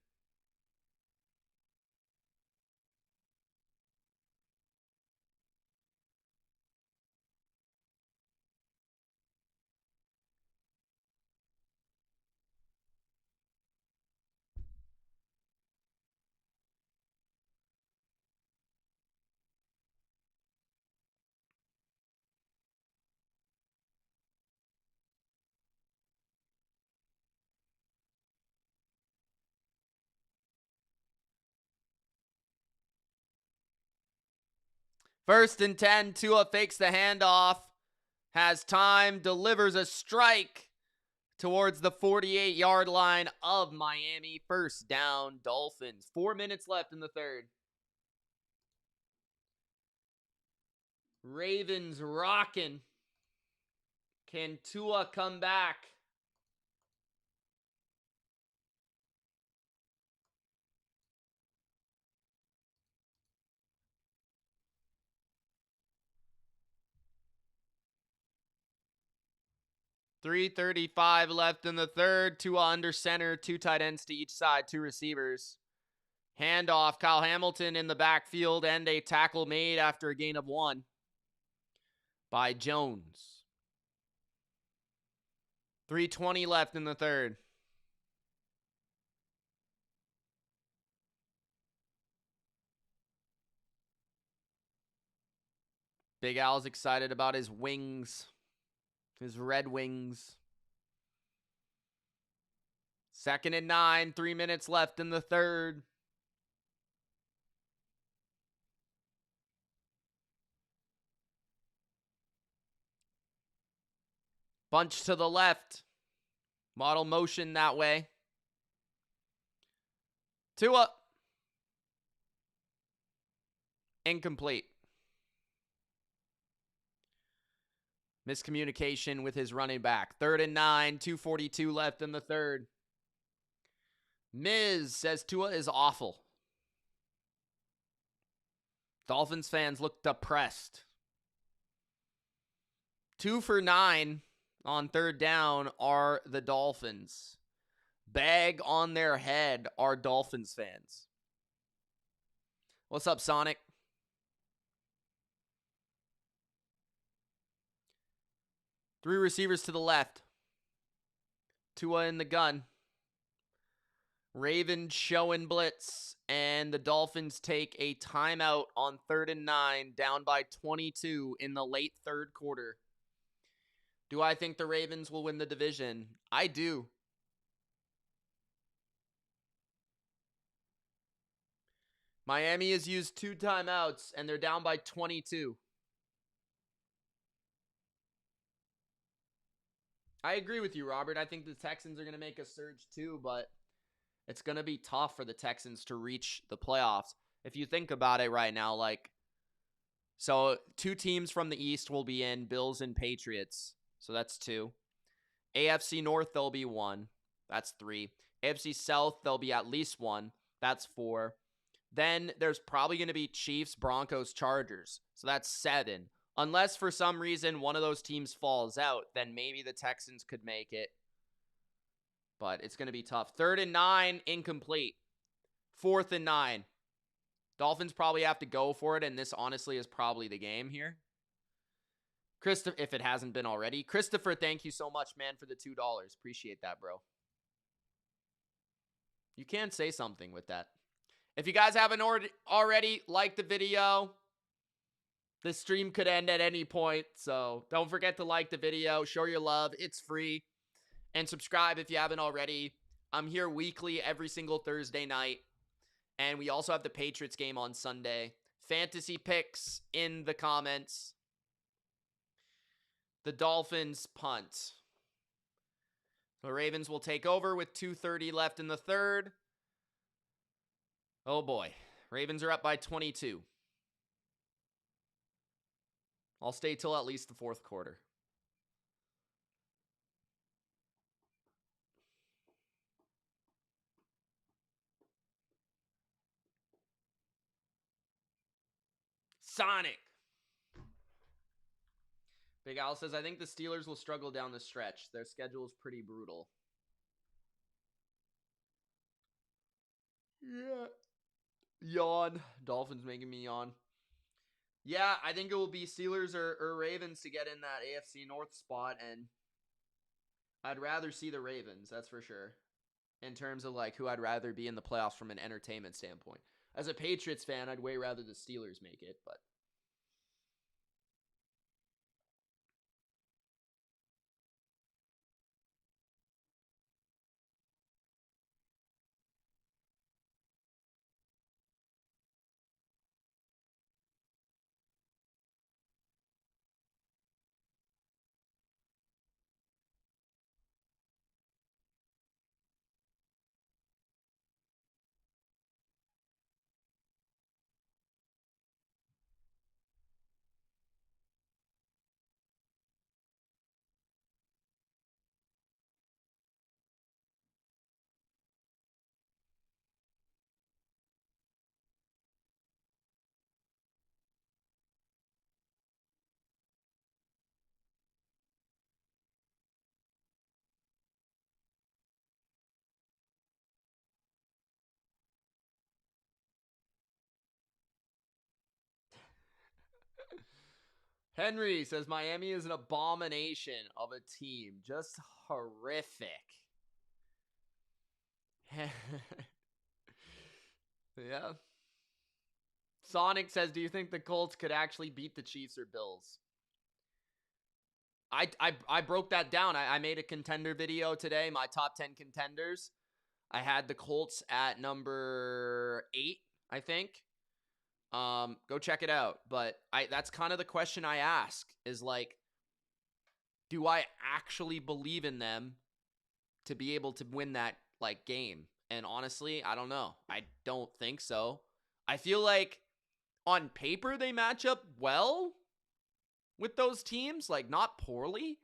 First and 10, Tua fakes the handoff, has time, delivers a strike towards the 48-yard line of Miami. First down, Dolphins. 4 minutes left in the third. Ravens rocking. Can Tua come back? .335 left in the third. Tua under center, 2 tight ends to each side, 2 receivers. Handoff, Kyle Hamilton in the backfield, and a tackle made after a gain of 1 by Jones. .320 left in the third. Big Al's excited about his wings, his Red Wings. 2nd and 9, 3 minutes left in the third. Bunch to the left. Model motion that way. Tua. Incomplete. Miscommunication with his running back. 3rd and 9, 2:42 left in the third. Miz says Tua is awful. Dolphins fans look depressed. 2 for 9 on 3rd down are the Dolphins. Bag on their head are Dolphins fans. What's up, Sonic? Three receivers to the left. Tua in the gun. Ravens showing blitz, and the Dolphins take a timeout on 3rd and 9, down by 22 in the late third quarter. Do I think the Ravens will win the division? I do. Miami has used 2 timeouts, and they're down by 22. I agree with you, Robert. I think the Texans are going to make a surge too, but it's going to be tough for the Texans to reach the playoffs. If you think about it right now, like, so 2 teams from the East will be in, Bills and Patriots. So that's 2. AFC North, there'll be 1. That's 3. AFC South, there'll be at least 1. That's 4. Then there's probably going to be Chiefs, Broncos, Chargers. So that's 7. Unless for some reason one of those teams falls out, then maybe the Texans could make it. But it's going to be tough. 3rd and 9, incomplete. 4th and 9. Dolphins probably have to go for it, and this honestly is probably the game here. Christopher, if it hasn't been already. Christopher, thank you so much, man, for the $2. Appreciate that, bro. You can say something with that. If you guys haven't already, like the video. This stream could end at any point, so don't forget to like the video, show your love, it's free, and subscribe if you haven't already. I'm here weekly every single Thursday night, and we also have the Patriots game on Sunday. Fantasy picks in the comments. The Dolphins punt. The Ravens will take over with 2:30 left in the third. Oh boy, Ravens are up by 22. I'll stay till at least the 4th quarter. Sonic. Big Al says, I think the Steelers will struggle down the stretch. Their schedule is pretty brutal. Yeah. Yawn. Dolphins making me yawn. Yeah, I think it will be Steelers or Ravens to get in that AFC North spot, and I'd rather see the Ravens, that's for sure, in terms of like who I'd rather be in the playoffs from an entertainment standpoint. As a Patriots fan, I'd way rather the Steelers make it, but Henry says Miami is an abomination of a team. Just horrific. Yeah. Sonic says, do you think the Colts could actually beat the Chiefs or Bills? I broke that down. I made a contender video today, my top 10 contenders. I had the Colts at number 8, I think. Go check it out. But that's kind of the question I ask is like, do I actually believe in them to be able to win that like game? And honestly, I don't know. I don't think so. I feel like on paper they match up well with those teams, like not poorly.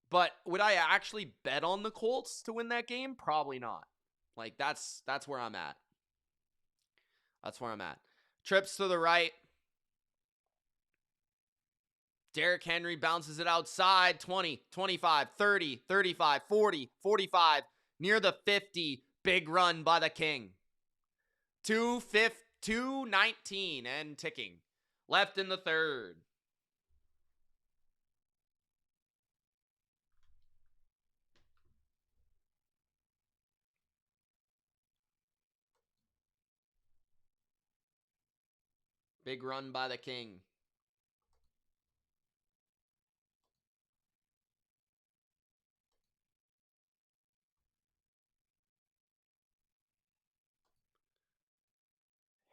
But would I actually bet on the Colts to win that game? Probably not. Like that's where I'm at. That's where I'm at. Trips to the right. Derrick Henry bounces it outside. 20, 25, 30, 35, 40, 45. Near the 50. Big run by the King. 2:19 and ticking. Left in the third. Big run by the King.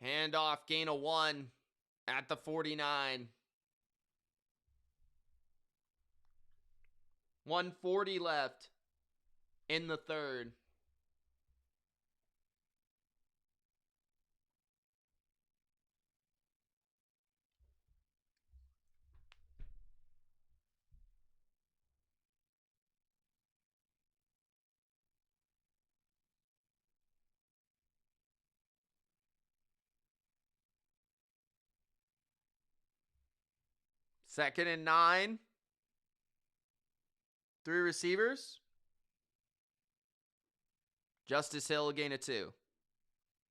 Handoff, gain of 1 at the 49. 140 left in the third. 2nd and 9. 3 receivers. Justice Hill, a gain of 2.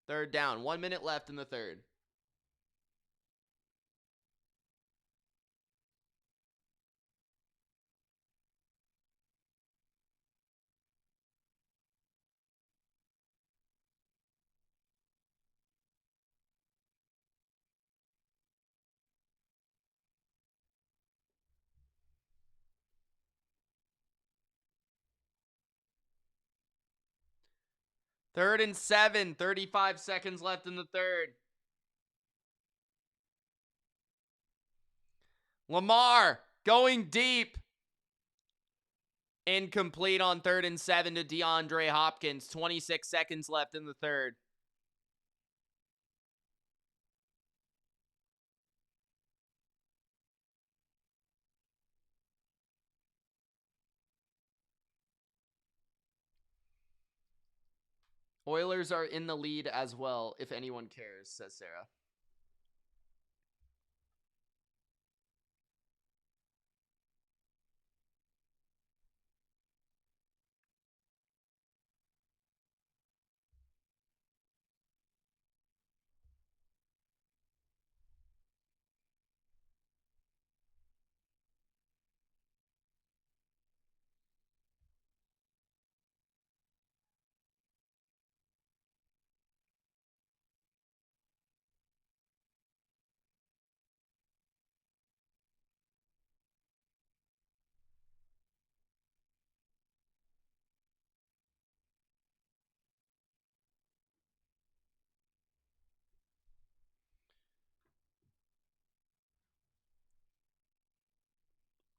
3rd down. 1 minute left in the 3rd. Third and 7, 35 seconds left in the 3rd. Lamar going deep. Incomplete on 3rd and 7 to DeAndre Hopkins. 26 seconds left in the 3rd. Oilers are in the lead as well, if anyone cares, says Sarah.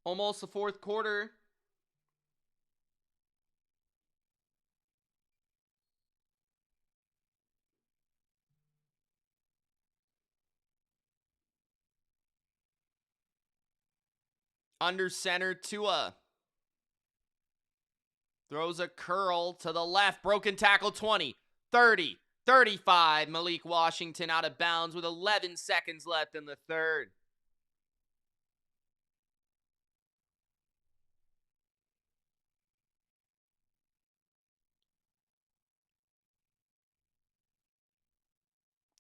Almost the 4th quarter. Under center, Tua. Throws a curl to the left. Broken tackle, 20, 30, 35. Malik Washington out of bounds with 11 seconds left in the 3rd.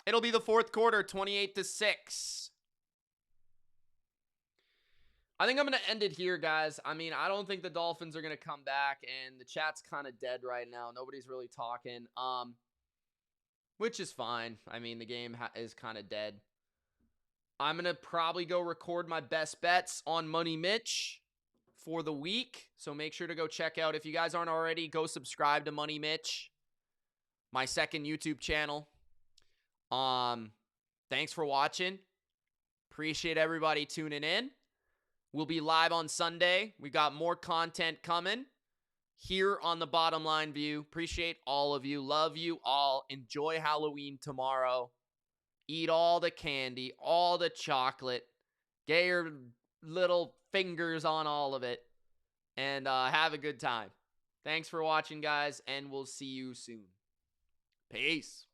It'll be the 4th quarter, 28-6. I think I'm going to end it here, guys. I mean, I don't think the Dolphins are going to come back, and the chat's kind of dead right now. Nobody's really talking, which is fine. I mean, the game is kind of dead. I'm going to probably go record my best bets on Money Mitch for the week, so make sure to go check out. If you guys aren't already, go subscribe to Money Mitch, my 2nd YouTube channel. Thanks for watching. Appreciate everybody tuning in. We'll be live on Sunday. We got more content coming here on the Bottom Line View. Appreciate all of you. Love you all. Enjoy Halloween tomorrow. Eat all the candy, all the chocolate. Get your little fingers on all of it. And have a good time. Thanks for watching, guys, and we'll see you soon. Peace.